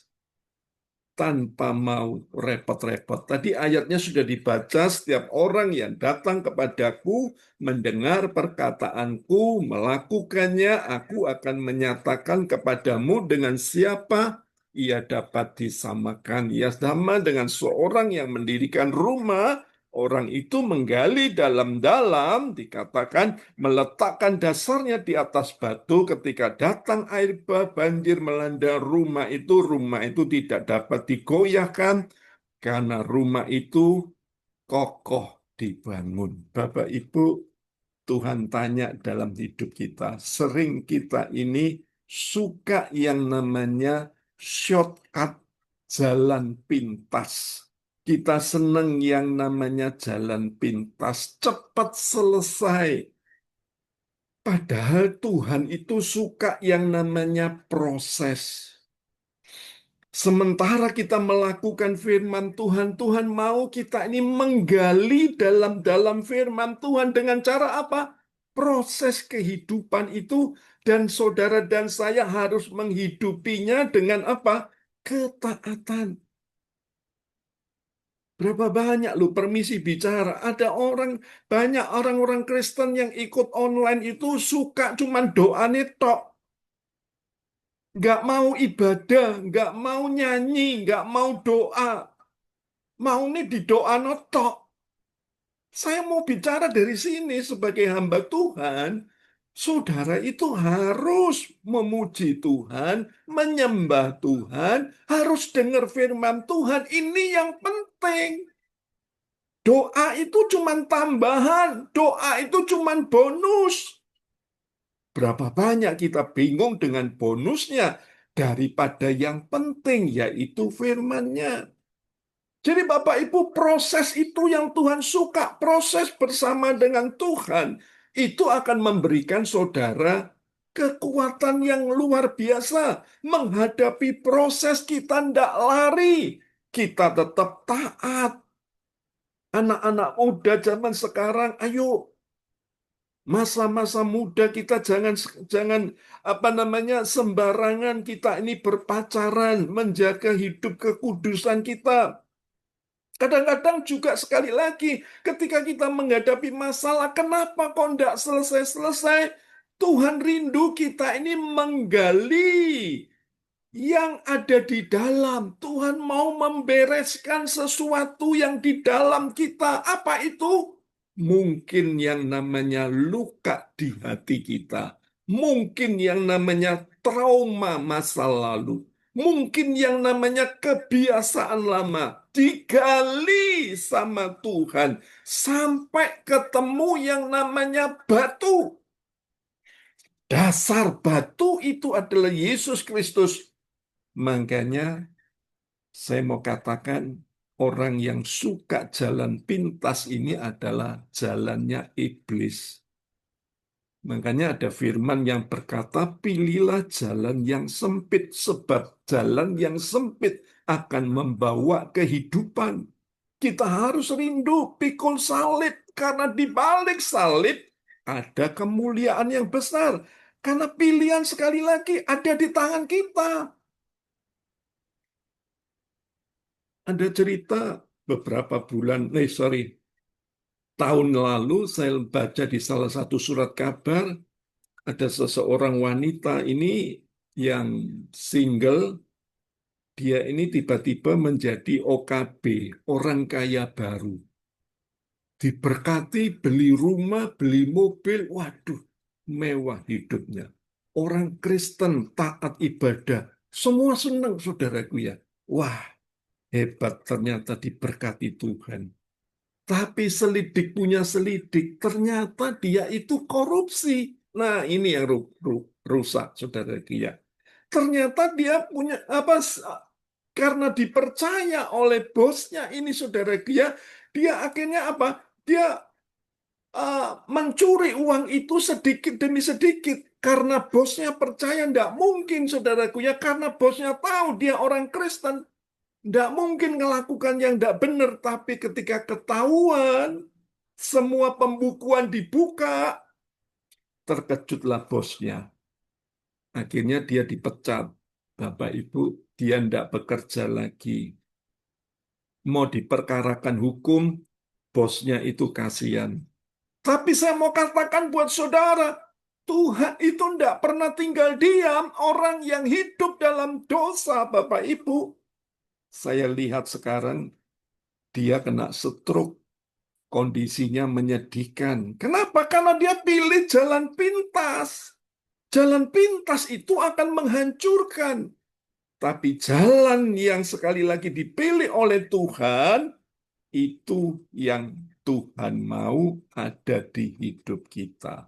Tanpa mau repot-repot. Tadi ayatnya sudah dibaca, setiap orang yang datang kepadaku, mendengar perkataanku, melakukannya, aku akan menyatakan kepadamu dengan siapa ia dapat disamakan. Ia sama dengan seorang yang mendirikan rumah, orang itu menggali dalam-dalam, dikatakan meletakkan dasarnya di atas batu. Ketika datang air bah, banjir melanda rumah itu tidak dapat digoyahkan karena rumah itu kokoh dibangun. Bapak Ibu, Tuhan tanya dalam hidup kita, sering kita ini suka yang namanya shortcut, jalan pintas. Kita senang yang namanya jalan pintas, cepat selesai. Padahal Tuhan itu suka yang namanya proses. Sementara kita melakukan firman Tuhan, Tuhan mau kita ini menggali dalam firman Tuhan dengan cara apa? Proses kehidupan itu, dan saudara dan saya harus menghidupinya dengan apa? Ketaatan. Berapa banyak lu permisi bicara? Ada banyak orang-orang Kristen yang ikut online itu suka cuman doa tok. Nggak mau ibadah, nggak mau nyanyi, nggak mau doa. Mau nih di doa tok. Saya mau bicara dari sini sebagai hamba Tuhan. Saudara itu harus memuji Tuhan, menyembah Tuhan, harus dengar firman Tuhan. Ini yang penting. Doa itu cuma tambahan, doa itu cuma bonus. Berapa banyak kita bingung dengan bonusnya daripada yang penting, yaitu firman-Nya. Jadi Bapak Ibu, proses itu yang Tuhan suka. Proses bersama dengan Tuhan itu akan memberikan saudara kekuatan yang luar biasa. Menghadapi proses, kita tidak lari. Kita tetap taat. Anak-anak muda zaman sekarang, ayo, masa-masa muda kita jangan jangan sembarangan kita ini berpacaran, menjaga hidup kekudusan kita. Kadang-kadang juga sekali lagi ketika kita menghadapi masalah, kenapa kok tidak selesai-selesai? Tuhan rindu kita ini menggali yang ada di dalam. Tuhan mau membereskan sesuatu yang di dalam kita. Apa itu? Mungkin yang namanya luka di hati kita. Mungkin yang namanya trauma masa lalu. Mungkin yang namanya kebiasaan lama. Digali sama Tuhan. Sampai ketemu yang namanya batu. Dasar batu itu adalah Yesus Kristus. Makanya saya mau katakan orang yang suka jalan pintas ini adalah jalannya iblis. Makanya ada firman yang berkata, pilihlah jalan yang sempit, sebab jalan yang sempit akan membawa kehidupan. Kita harus rindu pikul salib, karena di balik salib ada kemuliaan yang besar. Karena pilihan sekali lagi ada di tangan kita. Ada cerita beberapa tahun lalu saya baca di salah satu surat kabar, ada seseorang wanita ini yang single, dia ini tiba-tiba menjadi OKB, orang kaya baru. Diberkati, beli rumah, beli mobil, waduh, mewah hidupnya. Orang Kristen taat ibadah, semua senang saudaraku ya. Wah, hebat ternyata diberkati Tuhan. Tapi selidik punya selidik, ternyata dia itu korupsi. Nah, ini yang rusak, saudara Kia. Ternyata dia punya apa? Karena dipercaya oleh bosnya ini, saudara Kia, dia akhirnya apa? Dia mencuri uang itu sedikit demi sedikit. Karena bosnya percaya, tidak mungkin, saudaraku ya, karena bosnya tahu dia orang Kristen. Tidak mungkin melakukan yang tidak benar, tapi ketika ketahuan, Semua pembukuan dibuka. Terkejutlah bosnya. Akhirnya dia dipecat. Bapak Ibu, dia tidak bekerja lagi. Mau diperkarakan hukum, bosnya itu kasihan. Tapi saya mau katakan buat saudara, Tuhan itu tidak pernah tinggal diam. Orang yang hidup dalam dosa, Bapak Ibu. Saya lihat sekarang, dia kena stroke. Kondisinya menyedihkan. Kenapa? Karena dia pilih jalan pintas. Jalan pintas itu akan menghancurkan. Tapi jalan yang sekali lagi dipilih oleh Tuhan, itu yang Tuhan mau ada di hidup kita.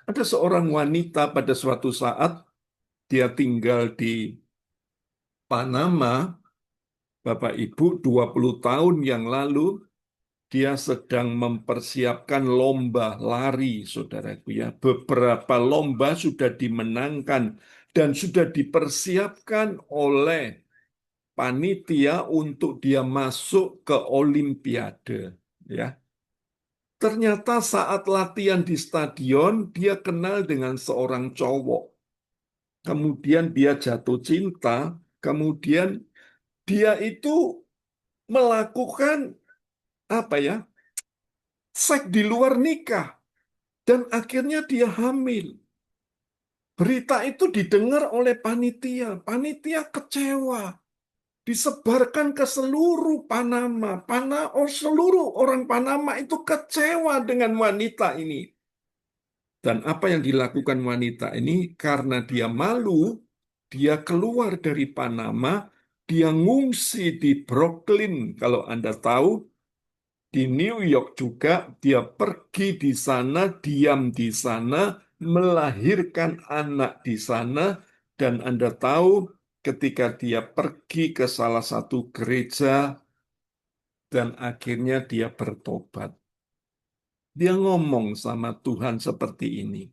Ada seorang wanita pada suatu saat, dia tinggal di Panama, Bapak Ibu, 20 tahun yang lalu, dia sedang mempersiapkan lomba lari, saudaraku ya. Beberapa lomba sudah dimenangkan dan sudah dipersiapkan oleh panitia untuk dia masuk ke Olimpiade, ya. Ternyata saat latihan di stadion, dia kenal dengan seorang cowok. Kemudian dia jatuh cinta, kemudian dia itu melakukan apa ya? Seks di luar nikah dan akhirnya dia hamil. Berita itu didengar oleh panitia. Panitia kecewa. Disebarkan ke seluruh Panama. Seluruh orang Panama itu kecewa dengan wanita ini. Dan apa yang dilakukan wanita ini karena dia malu, dia keluar dari Panama, dia ngungsi di Brooklyn. Kalau Anda tahu, di New York juga dia pergi di sana, diam di sana, melahirkan anak di sana, dan Anda tahu ketika dia pergi ke salah satu gereja dan akhirnya dia bertobat. Dia ngomong sama Tuhan seperti ini.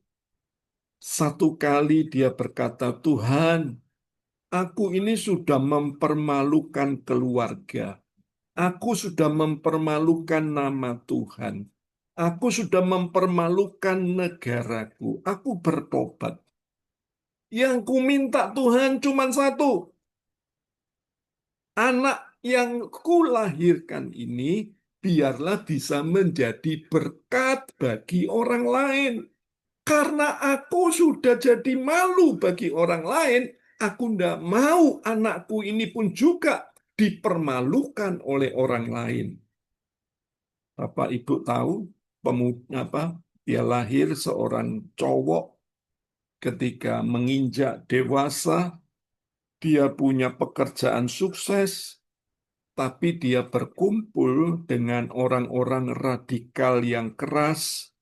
Satu kali dia berkata, Tuhan, aku ini sudah mempermalukan keluarga. Aku sudah mempermalukan nama Tuhan. Aku sudah mempermalukan negaraku. Aku bertobat. Yang ku minta Tuhan cuma satu. Anak yang kulahirkan ini biarlah bisa menjadi berkat bagi orang lain. Karena aku sudah jadi malu bagi orang lain, aku tidak mau anakku ini pun juga dipermalukan oleh orang lain. Bapak Ibu tahu pemuda apa? Dia lahir seorang cowok ketika menginjak dewasa, dia punya pekerjaan sukses, tapi dia berkumpul dengan orang-orang radikal yang keras,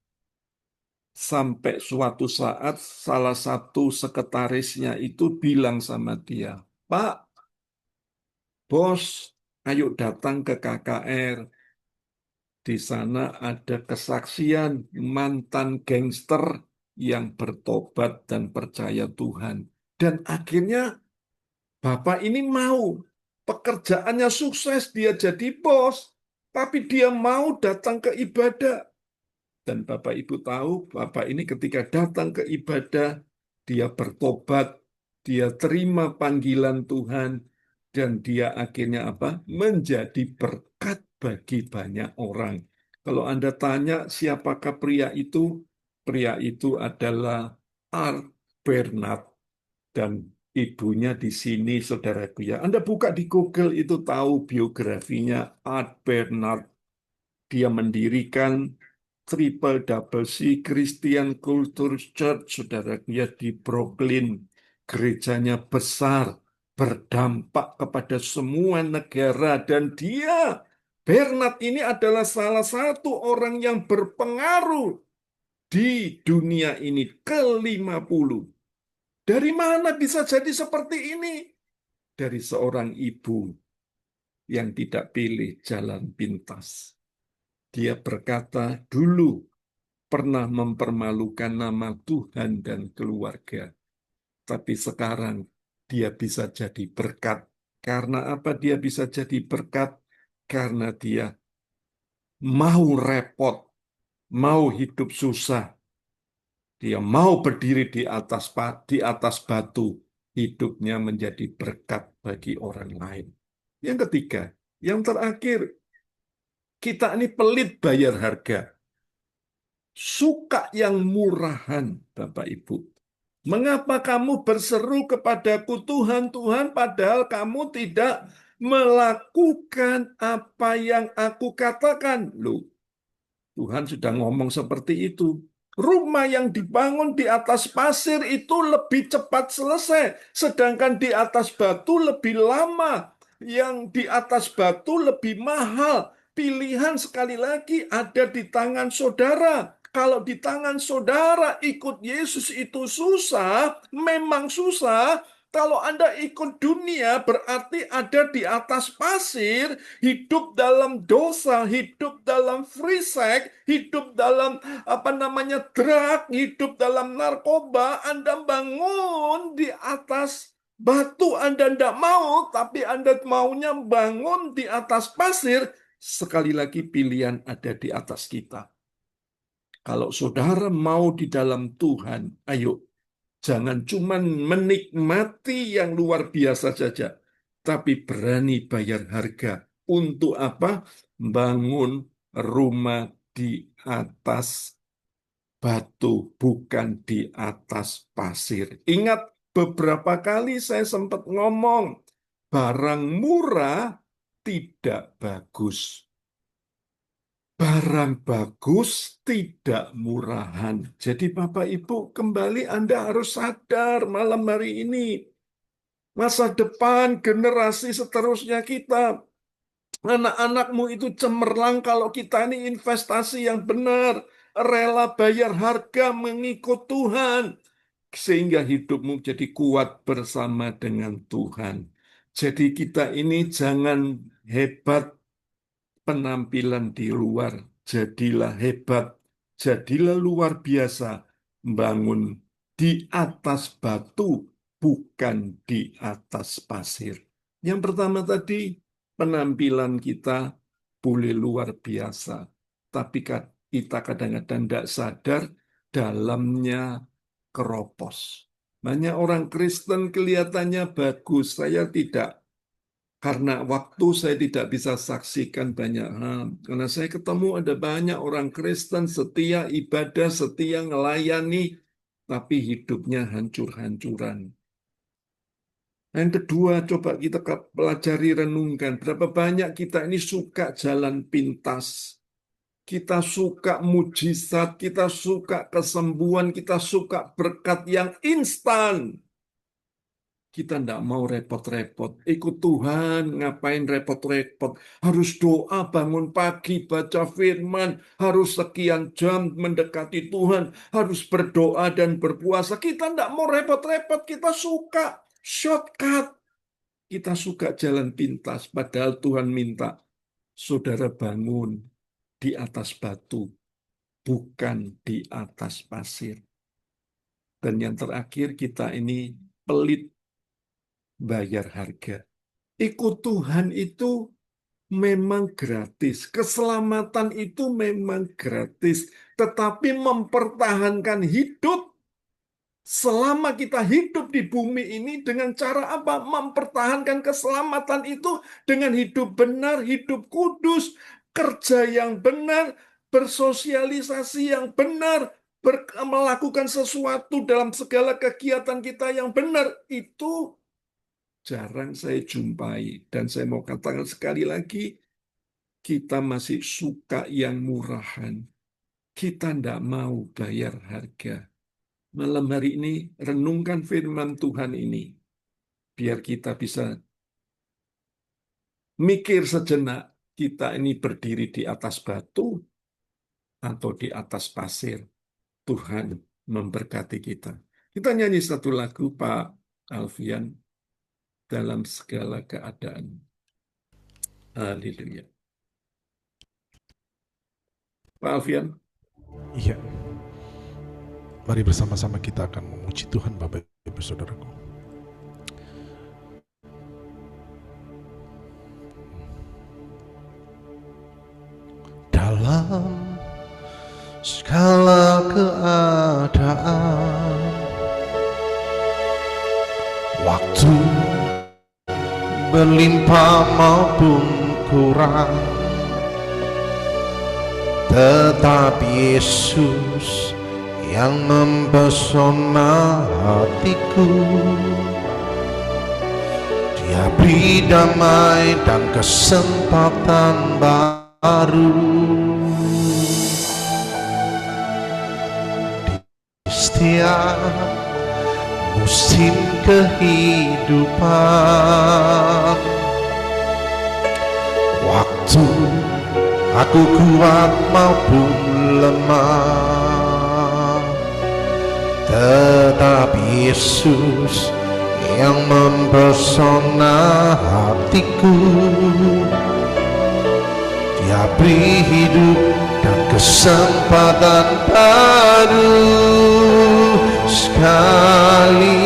sampai suatu saat salah satu sekretarisnya itu bilang sama dia, Pak, bos, ayo datang ke KKR. Di sana ada kesaksian mantan gangster yang bertobat dan percaya Tuhan. Dan akhirnya Bapak ini mau, pekerjaannya sukses, dia jadi bos, tapi dia mau datang ke ibadah. Dan Bapak Ibu tahu, Bapak ini ketika datang ke ibadah, dia bertobat, dia terima panggilan Tuhan, dan dia akhirnya apa? Menjadi berkat bagi banyak orang. Kalau Anda tanya siapakah pria itu? Pria itu adalah Art Bernard dan ibunya di sini, saudaraku ya. Anda buka di Google itu tahu biografinya Art Bernard. Dia mendirikan Triple Double C Christian Culture Church, saudaraku ya, di Brooklyn. Gerejanya besar, berdampak kepada semua negara, dan dia, Bernard ini adalah salah satu orang yang berpengaruh di dunia ini ke-50. Dari mana bisa jadi seperti ini? Dari seorang ibu yang tidak pilih jalan pintas. Dia berkata, dulu pernah mempermalukan nama Tuhan dan keluarga. Tapi sekarang dia bisa jadi berkat. Karena apa dia bisa jadi berkat? Karena dia mau repot, mau hidup susah, dia mau berdiri di atas batu, hidupnya menjadi berkat bagi orang lain. Yang ketiga, yang terakhir, kita ini pelit bayar harga. Suka yang murahan, Bapak Ibu. Mengapa kamu berseru kepadaku, Tuhan, Tuhan, padahal kamu tidak melakukan apa yang aku katakan? Loh, Tuhan sudah ngomong seperti itu. Rumah yang dibangun di atas pasir itu lebih cepat selesai, sedangkan di atas batu lebih lama. Yang di atas batu lebih mahal. Pilihan sekali lagi ada di tangan saudara. Kalau di tangan saudara ikut Yesus itu susah, memang susah. Kalau Anda ikut dunia berarti ada di atas pasir, hidup dalam dosa, hidup dalam free sex, hidup dalam drug, hidup dalam narkoba. Anda bangun di atas batu, Anda tidak mau, tapi Anda maunya bangun di atas pasir. Sekali lagi pilihan ada di atas kita. Kalau saudara mau di dalam Tuhan, ayo, jangan cuma menikmati yang luar biasa saja, tapi berani bayar harga. Untuk apa? Bangun rumah di atas batu, bukan di atas pasir. Ingat, beberapa kali saya sempat ngomong, barang murah tidak bagus. Barang bagus tidak murahan. Jadi Bapak Ibu, kembali Anda harus sadar malam hari ini. Masa depan generasi seterusnya kita. Anak-anakmu itu cemerlang kalau kita ini investasi yang benar. Rela bayar harga mengikut Tuhan. Sehingga hidupmu jadi kuat bersama dengan Tuhan. Jadi kita ini jangan hebat penampilan di luar. Jadilah hebat, jadilah luar biasa, bangun di atas batu, bukan di atas pasir. Yang pertama tadi, penampilan kita boleh luar biasa, tapi kita kadang-kadang tidak sadar dalamnya keropos. Banyak orang Kristen kelihatannya bagus, saya tidak. Karena waktu saya tidak bisa saksikan banyak hal. Karena saya ketemu ada banyak orang Kristen setia ibadah, setia melayani, tapi hidupnya hancur-hancuran. Yang kedua, coba kita pelajari renungkan. Berapa banyak kita ini suka jalan pintas. Kita suka mujizat, kita suka kesembuhan, kita suka berkat yang instan. Kita tidak mau repot-repot. Ikut Tuhan, ngapain repot-repot. Harus doa, bangun pagi, baca firman. Harus sekian jam mendekati Tuhan. Harus berdoa dan berpuasa. Kita tidak mau repot-repot. Kita suka shortcut. Kita suka jalan pintas. Padahal Tuhan minta saudara bangun di atas batu. Bukan di atas pasir. Dan yang terakhir kita ini pelit bayar harga. Ikut Tuhan itu memang gratis. Keselamatan itu memang gratis. Tetapi mempertahankan hidup selama kita hidup di bumi ini dengan cara apa? Mempertahankan keselamatan itu dengan hidup benar, hidup kudus, kerja yang benar, bersosialisasi yang benar, melakukan sesuatu dalam segala kegiatan kita yang benar. Itu jarang saya jumpai. Dan saya mau katakan sekali lagi, kita masih suka yang murahan. Kita tidak mau bayar harga. Malam hari ini, renungkan firman Tuhan ini. Biar kita bisa mikir sejenak, kita ini berdiri di atas batu atau di atas pasir. Tuhan memberkati kita. Kita nyanyi satu lagu, Pak Alfian, dalam segala keadaan. Haleluya. Pak Alfian. Iya. Mari bersama-sama kita akan memuji Tuhan Bapak Ibu Saudaraku. dalam segala keadaan. Waktu berlimpah maupun kurang, tetap Yesus yang mempesona hatiku. Dia beri damai dan kesempatan baru di setiap musim kehidupan. Waktu aku kuat maupun lemah, tetap Yesus yang mempesona hatiku. Dia beri hidup dan kesempatan baru. Sekali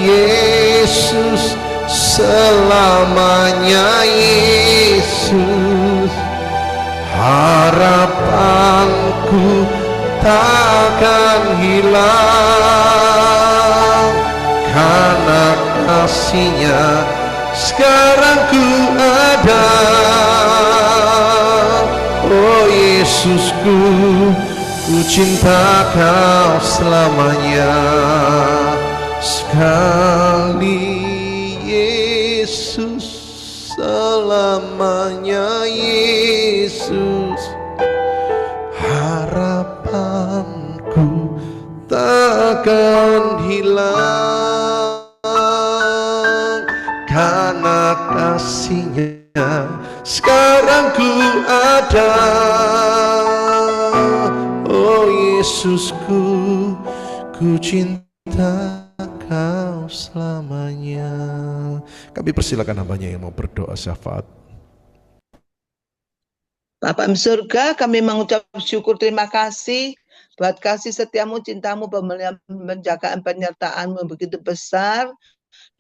Yesus, selamanya Yesus. Harapanku takkan hilang, karena kasih-Nya sekarang ku ada. Oh Yesusku, ku cinta Kau selamanya. Sekali Yesus, selamanya Yesus. Harapanku takkan hilang, karena kasih-Nya sekarang ku ada. Oh Yesusku, ku cinta Kau selamanya. Kami persilakan hambanya yang mau berdoa syafaat. Bapa di surga, kami mengucap syukur terima kasih buat kasih setiamu, cintamu, pemeliharaan, penjagaan, penyertaanmu begitu besar.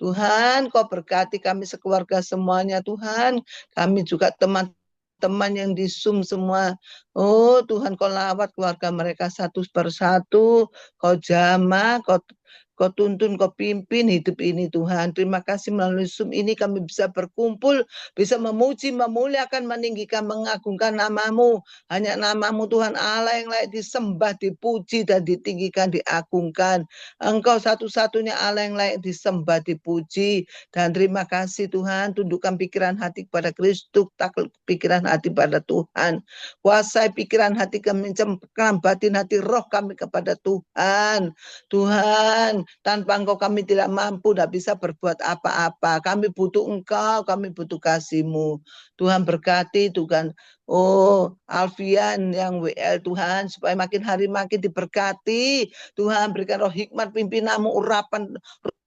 Tuhan, Kau berkati kami sekeluarga semuanya, Tuhan. Kami juga teman-teman yang di Zoom semua. Oh Tuhan, Kau lawat keluarga mereka satu persatu. Kau jamah, Kau tuntun, Kau pimpin hidup ini, Tuhan. Terima kasih melalui Zoom ini kami bisa berkumpul, bisa memuji, memuliakan, meninggikan, mengagungkan nama-Mu. Hanya nama-Mu Tuhan Allah yang layak disembah, dipuji, dan ditinggikan, diagungkan. Engkau satu-satunya Allah yang layak disembah, dipuji. Dan terima kasih Tuhan, tundukkan pikiran hati kepada Kristus, takluk pikiran hati pada Tuhan. Kuasai pikiran hati kami, cemkam batin hati roh kami kepada Tuhan. Tuhan, tanpa Engkau kami tidak mampu, tidak bisa berbuat apa-apa. Kami butuh Engkau, kami butuh kasih-Mu. Tuhan berkati, Tuhan. Oh, Alfian yang WL Tuhan, supaya makin hari makin diberkati. Tuhan berikan roh hikmat, pimpinan-Mu, urapan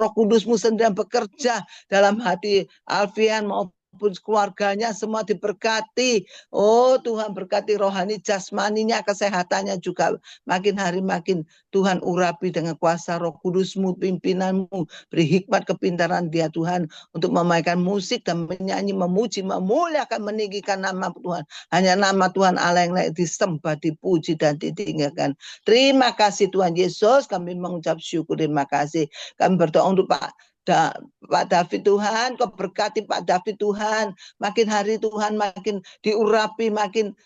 Roh Kudus-Mu sendiri bekerja dalam hati Alfian maupun keluarganya, semua diberkati. Oh Tuhan, berkati rohani, jasmaninya, kesehatannya juga makin hari makin Tuhan urapi dengan kuasa Roh Kudus-Mu, pimpinan-Mu. Beri hikmat kepintaran dia Tuhan untuk memainkan musik dan menyanyi, memuji, memuliakan, meninggikan nama Tuhan. Hanya nama Tuhan Allah yang layak disembah, dipuji, dan ditinggikan. Terima kasih Tuhan Yesus, kami mengucap syukur, terima kasih. Kami berdoa untuk Pak David Tuhan, Kau berkati Pak David Tuhan, makin hari Tuhan makin diurapi, makin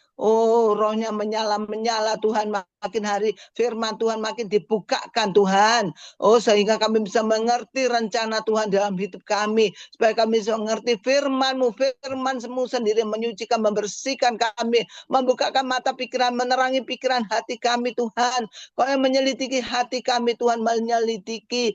rohnya menyala Tuhan, makin hari firman Tuhan makin dibukakan Tuhan, sehingga kami bisa mengerti rencana Tuhan dalam hidup kami, supaya kami bisa mengerti firman-Mu, firman-Mu sendiri menyucikan, membersihkan kami, membukakan mata pikiran, menerangi pikiran hati kami Tuhan. Kau yang menyelidiki hati kami Tuhan, menyelidiki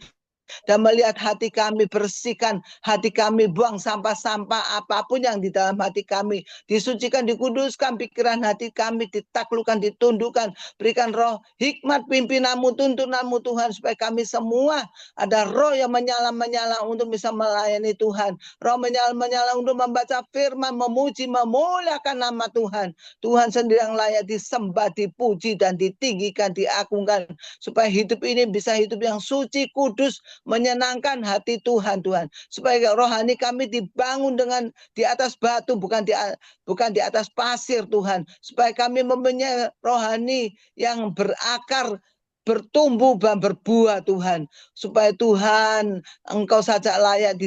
dan melihat hati kami, bersihkan hati kami, buang sampah-sampah apapun yang di dalam hati kami, disucikan, dikuduskan pikiran hati kami, ditaklukkan, ditundukkan. Berikan roh hikmat, pimpinan-Mu, tuntunan-Mu Tuhan, supaya kami semua ada roh yang menyala-menyala untuk bisa melayani Tuhan, roh menyala-menyala untuk membaca firman, memuji, memuliakan nama Tuhan. Tuhan sendiri yang layak disembah, dipuji, dan ditinggikan, diagungkan, supaya hidup ini bisa hidup yang suci, kudus, menyenangkan hati Tuhan, Tuhan. Supaya rohani kami dibangun dengan di atas batu, bukan di atas pasir, Tuhan. Supaya kami mempunyai rohani yang berakar, bertumbuh dan berbuah, Tuhan. Supaya Tuhan, Engkau saja layak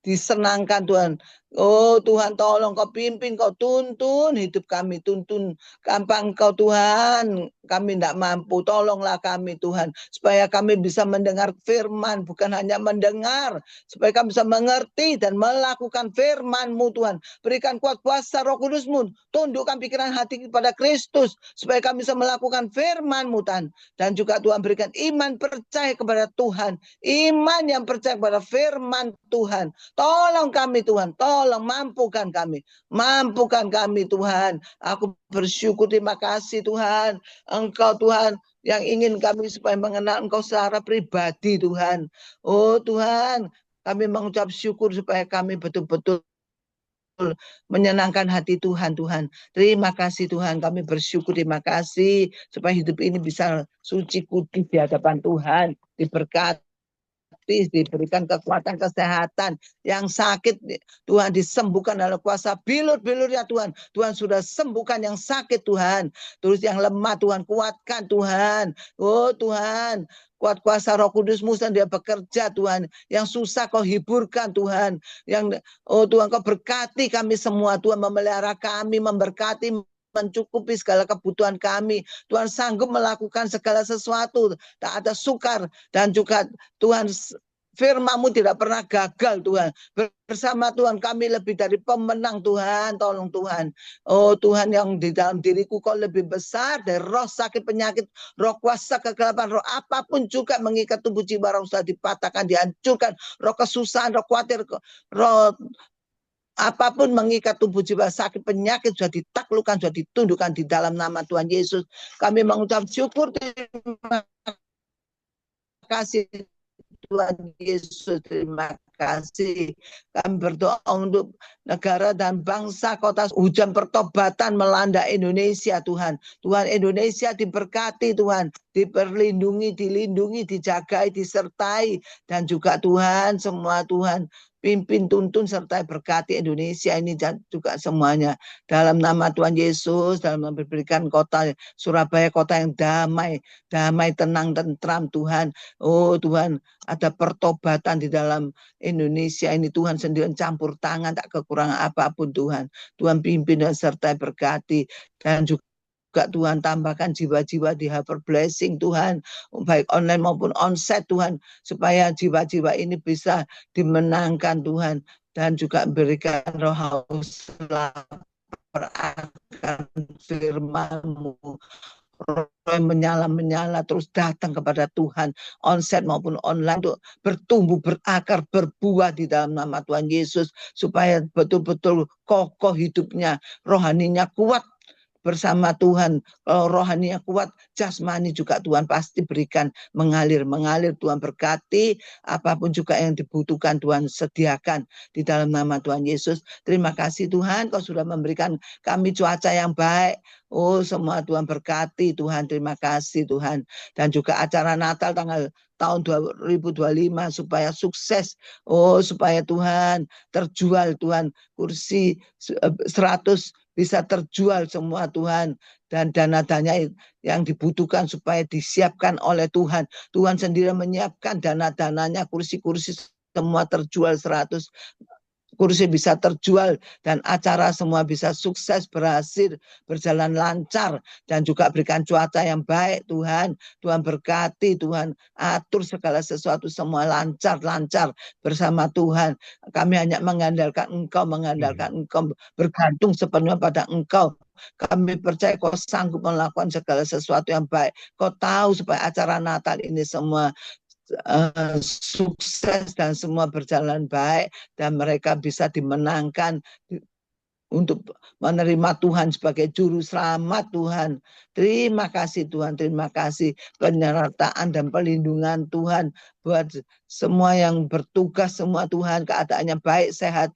disenangkan, Tuhan. Oh Tuhan, tolong Kau pimpin, Kau tuntun hidup kami, tuntun gampang Engkau, Tuhan. Kami tidak mampu, tolonglah kami, Tuhan, supaya kami bisa mendengar firman, bukan hanya mendengar, supaya kami bisa mengerti dan melakukan firman-Mu, Tuhan. Berikan kuat kuasa Roh Kudus-Mu, tundukkan pikiran hati kepada Kristus, supaya kami bisa melakukan firman-Mu, Tuhan. Dan juga Tuhan berikan iman percaya kepada Tuhan, iman yang percaya kepada firman Tuhan. Tolong kami, Tuhan, tolong mampukan kami, Tuhan. Aku bersyukur, terima kasih, Tuhan. Engkau, Tuhan, yang ingin kami supaya mengenal Engkau secara pribadi, Tuhan. Oh Tuhan, kami mengucap syukur supaya kami betul-betul menyenangkan hati Tuhan, Tuhan. Terima kasih, Tuhan. Kami bersyukur, terima kasih supaya hidup ini bisa suci kudus di hadapan Tuhan, diberkati, diberikan kekuatan kesehatan. Yang sakit Tuhan disembuhkan oleh kuasa bilur-bilurnya, Tuhan. Tuhan sudah sembuhkan yang sakit, Tuhan. Terus yang lemah Tuhan kuatkan, Tuhan. Oh Tuhan, kuat kuasa Roh Kudus-Mu dan dia bekerja, Tuhan. Yang susah Kau hiburkan, Tuhan. Yang oh Tuhan, Kau berkati kami semua, Tuhan, memelihara kami, memberkati, mencukupi segala kebutuhan kami. Tuhan sanggup melakukan segala sesuatu, tak ada sukar. Dan juga Tuhan, firman-Mu tidak pernah gagal, Tuhan. Bersama Tuhan kami lebih dari pemenang, Tuhan. Tolong Tuhan. Oh Tuhan, yang di dalam diriku Kau lebih besar dari roh sakit penyakit, roh kuasa kegelapan, roh apapun juga mengikat tubuh jiwa, roh sudah dipatahkan, dihancurkan. Roh kesusahan, roh khawatir, roh apapun mengikat tubuh jiwa, sakit penyakit sudah ditaklukkan, sudah ditundukkan di dalam nama Tuhan Yesus. Kami mengucap syukur, terima kasih Tuhan Yesus, terima kasih. Kami berdoa untuk negara dan bangsa, kota, hujan pertobatan melanda Indonesia, Tuhan. Tuhan, Indonesia diberkati, Tuhan, diperlindungi, dilindungi, dijagai, disertai, dan juga Tuhan, semua Tuhan pimpin, tuntun, serta berkati Indonesia ini dan juga semuanya. Dalam nama Tuhan Yesus, dalam memberikan kota Surabaya, kota yang damai, tenang, tentram, Tuhan. Oh Tuhan, ada pertobatan di dalam Indonesia ini, Tuhan sendiri campur tangan, tak kekurangan apapun, Tuhan. Tuhan pimpin dan serta berkati, dan juga Tuhan tambahkan jiwa-jiwa di Hyper Blessing, Tuhan, baik online maupun onsite, Tuhan, supaya jiwa-jiwa ini bisa dimenangkan, Tuhan, dan juga berikan roh haus akan firman-Mu, roh yang menyala terus datang kepada Tuhan, onsite maupun online, untuk bertumbuh, berakar, berbuah di dalam nama Tuhan Yesus, supaya betul-betul kokoh hidupnya, rohaninya kuat bersama Tuhan. Kalau rohaninya kuat, jasmani juga Tuhan pasti berikan, mengalir, Tuhan berkati, apapun juga yang dibutuhkan Tuhan sediakan di dalam nama Tuhan Yesus. Terima kasih Tuhan, Kau sudah memberikan kami cuaca yang baik. Oh semua Tuhan berkati, Tuhan, terima kasih Tuhan. Dan juga acara Natal tahun 2025 supaya sukses. Oh supaya Tuhan terjual, Tuhan, kursi 100 bisa terjual semua, Tuhan, dan dana-dana yang dibutuhkan supaya disiapkan oleh Tuhan. Tuhan sendiri menyiapkan dana-dananya, kursi-kursi semua terjual 100 kursi bisa terjual, dan acara semua bisa sukses, berhasil, berjalan lancar, dan juga berikan cuaca yang baik, Tuhan. Tuhan berkati, Tuhan atur segala sesuatu semua lancar bersama Tuhan. Kami hanya mengandalkan Engkau, bergantung sepenuhnya pada Engkau. Kami percaya Kau sanggup melakukan segala sesuatu yang baik. Kau tahu supaya acara Natal ini semua sukses dan semua berjalan baik, dan mereka bisa dimenangkan untuk menerima Tuhan sebagai juru selamat, Tuhan. Terima kasih Tuhan, terima kasih penyertaan dan perlindungan Tuhan buat semua yang bertugas, semua Tuhan, keadaannya baik, sehat,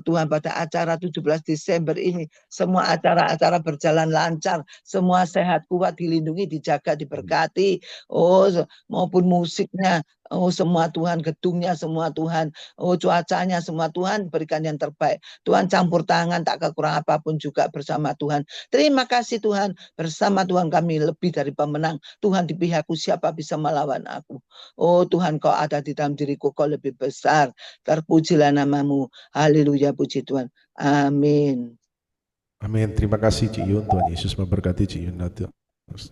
Tuhan, pada acara 17 Desember ini, semua acara-acara berjalan lancar, semua sehat, kuat, dilindungi, dijaga, diberkati. Oh maupun musiknya, Oh semua Tuhan, gedungnya semua Tuhan, oh cuacanya semua Tuhan, berikan yang terbaik. Tuhan campur tangan, tak kekurangan apapun juga bersama Tuhan. Terima kasih Tuhan, bersama Tuhan kami lebih dari pemenang. Tuhan di pihakku, siapa bisa melawan aku? Oh Tuhan, kau ada di dalam diriku, kau lebih besar. Terpujilah namamu. Haleluya, puji Tuhan. Amin. Amin. Terima kasih Cik Yun. Tuhan Yesus memberkati Cik Yun.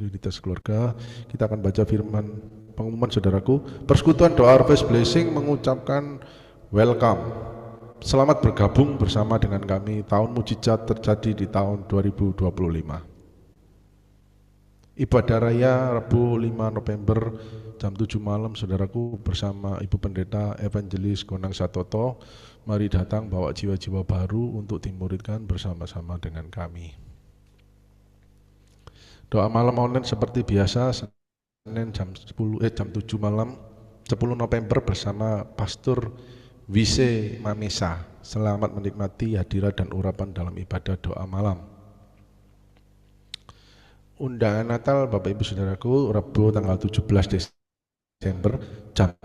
Unitas keluarga, kita akan baca firman pengumuman saudaraku. Persekutuan Doa Harvest Blessing mengucapkan welcome. Selamat bergabung bersama dengan kami. Tahun mujizat terjadi di tahun 2025. Ibadah Raya Rabu 5 November jam 7 malam saudaraku, bersama Ibu Pendeta Evangelis Gonang Satoto. Mari datang bawa jiwa-jiwa baru untuk dimuridkan bersama-sama dengan kami. Doa malam online seperti biasa Senin jam 7 malam 10 November bersama Pastor Wise Mamesa. Selamat menikmati hadirat dan urapan dalam ibadah doa malam. Undangan Natal Bapak Ibu Saudaraku, Rabu tanggal 17 Desember jam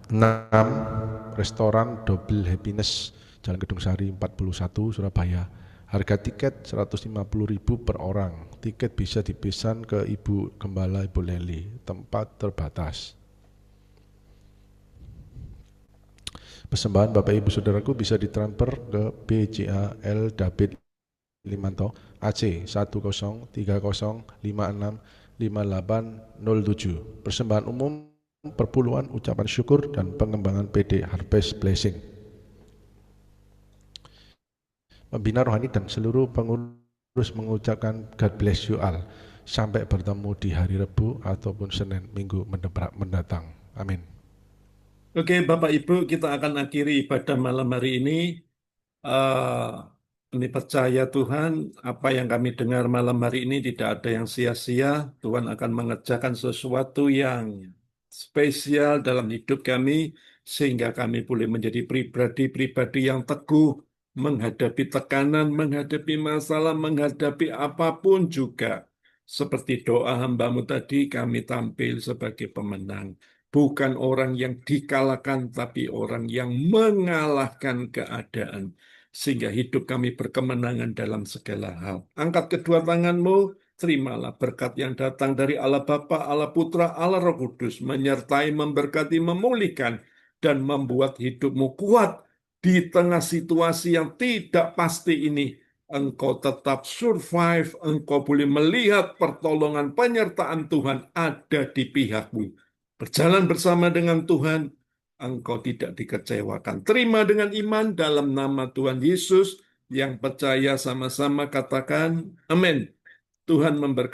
6, restoran Double Happiness, Jalan Gedung Sari 41 Surabaya. Harga tiket 150.000 per orang. Tiket bisa dipesan ke Ibu Gembala Ibu Leli. Tempat terbatas. Persembahan Bapak Ibu Saudaraku bisa ditransfer ke BCA L David Limanto AC 1030565807. Persembahan umum, perpuluhan, ucapan syukur dan pengembangan PD Harvest Blessing. Pembina rohani dan seluruh pengurus mengucapkan God bless you all. Sampai bertemu di hari Rabu ataupun Senin minggu mendatang. Amin. Oke, Bapak Ibu, kita akan akhiri ibadah malam hari ini. Kami percaya Tuhan, apa yang kami dengar malam hari ini tidak ada yang sia-sia. Tuhan akan mengerjakan sesuatu yang spesial dalam hidup kami, sehingga kami boleh menjadi pribadi-pribadi yang teguh, menghadapi tekanan, menghadapi masalah, menghadapi apapun juga. Seperti doa hambamu tadi, kami tampil sebagai pemenang. Bukan orang yang dikalahkan, tapi orang yang mengalahkan keadaan. Sehingga hidup kami berkemenangan dalam segala hal. Angkat kedua tanganmu, terimalah berkat yang datang dari Allah Bapa, Allah Putra, Allah Roh Kudus, menyertai, memberkati, memulihkan, dan membuat hidupmu kuat di tengah situasi yang tidak pasti ini. Engkau tetap survive, engkau boleh melihat pertolongan penyertaan Tuhan ada di pihakmu. Berjalan bersama dengan Tuhan, engkau tidak dikecewakan. Terima dengan iman dalam nama Tuhan Yesus. Yang percaya sama-sama katakan amin. Tuhan memberkati.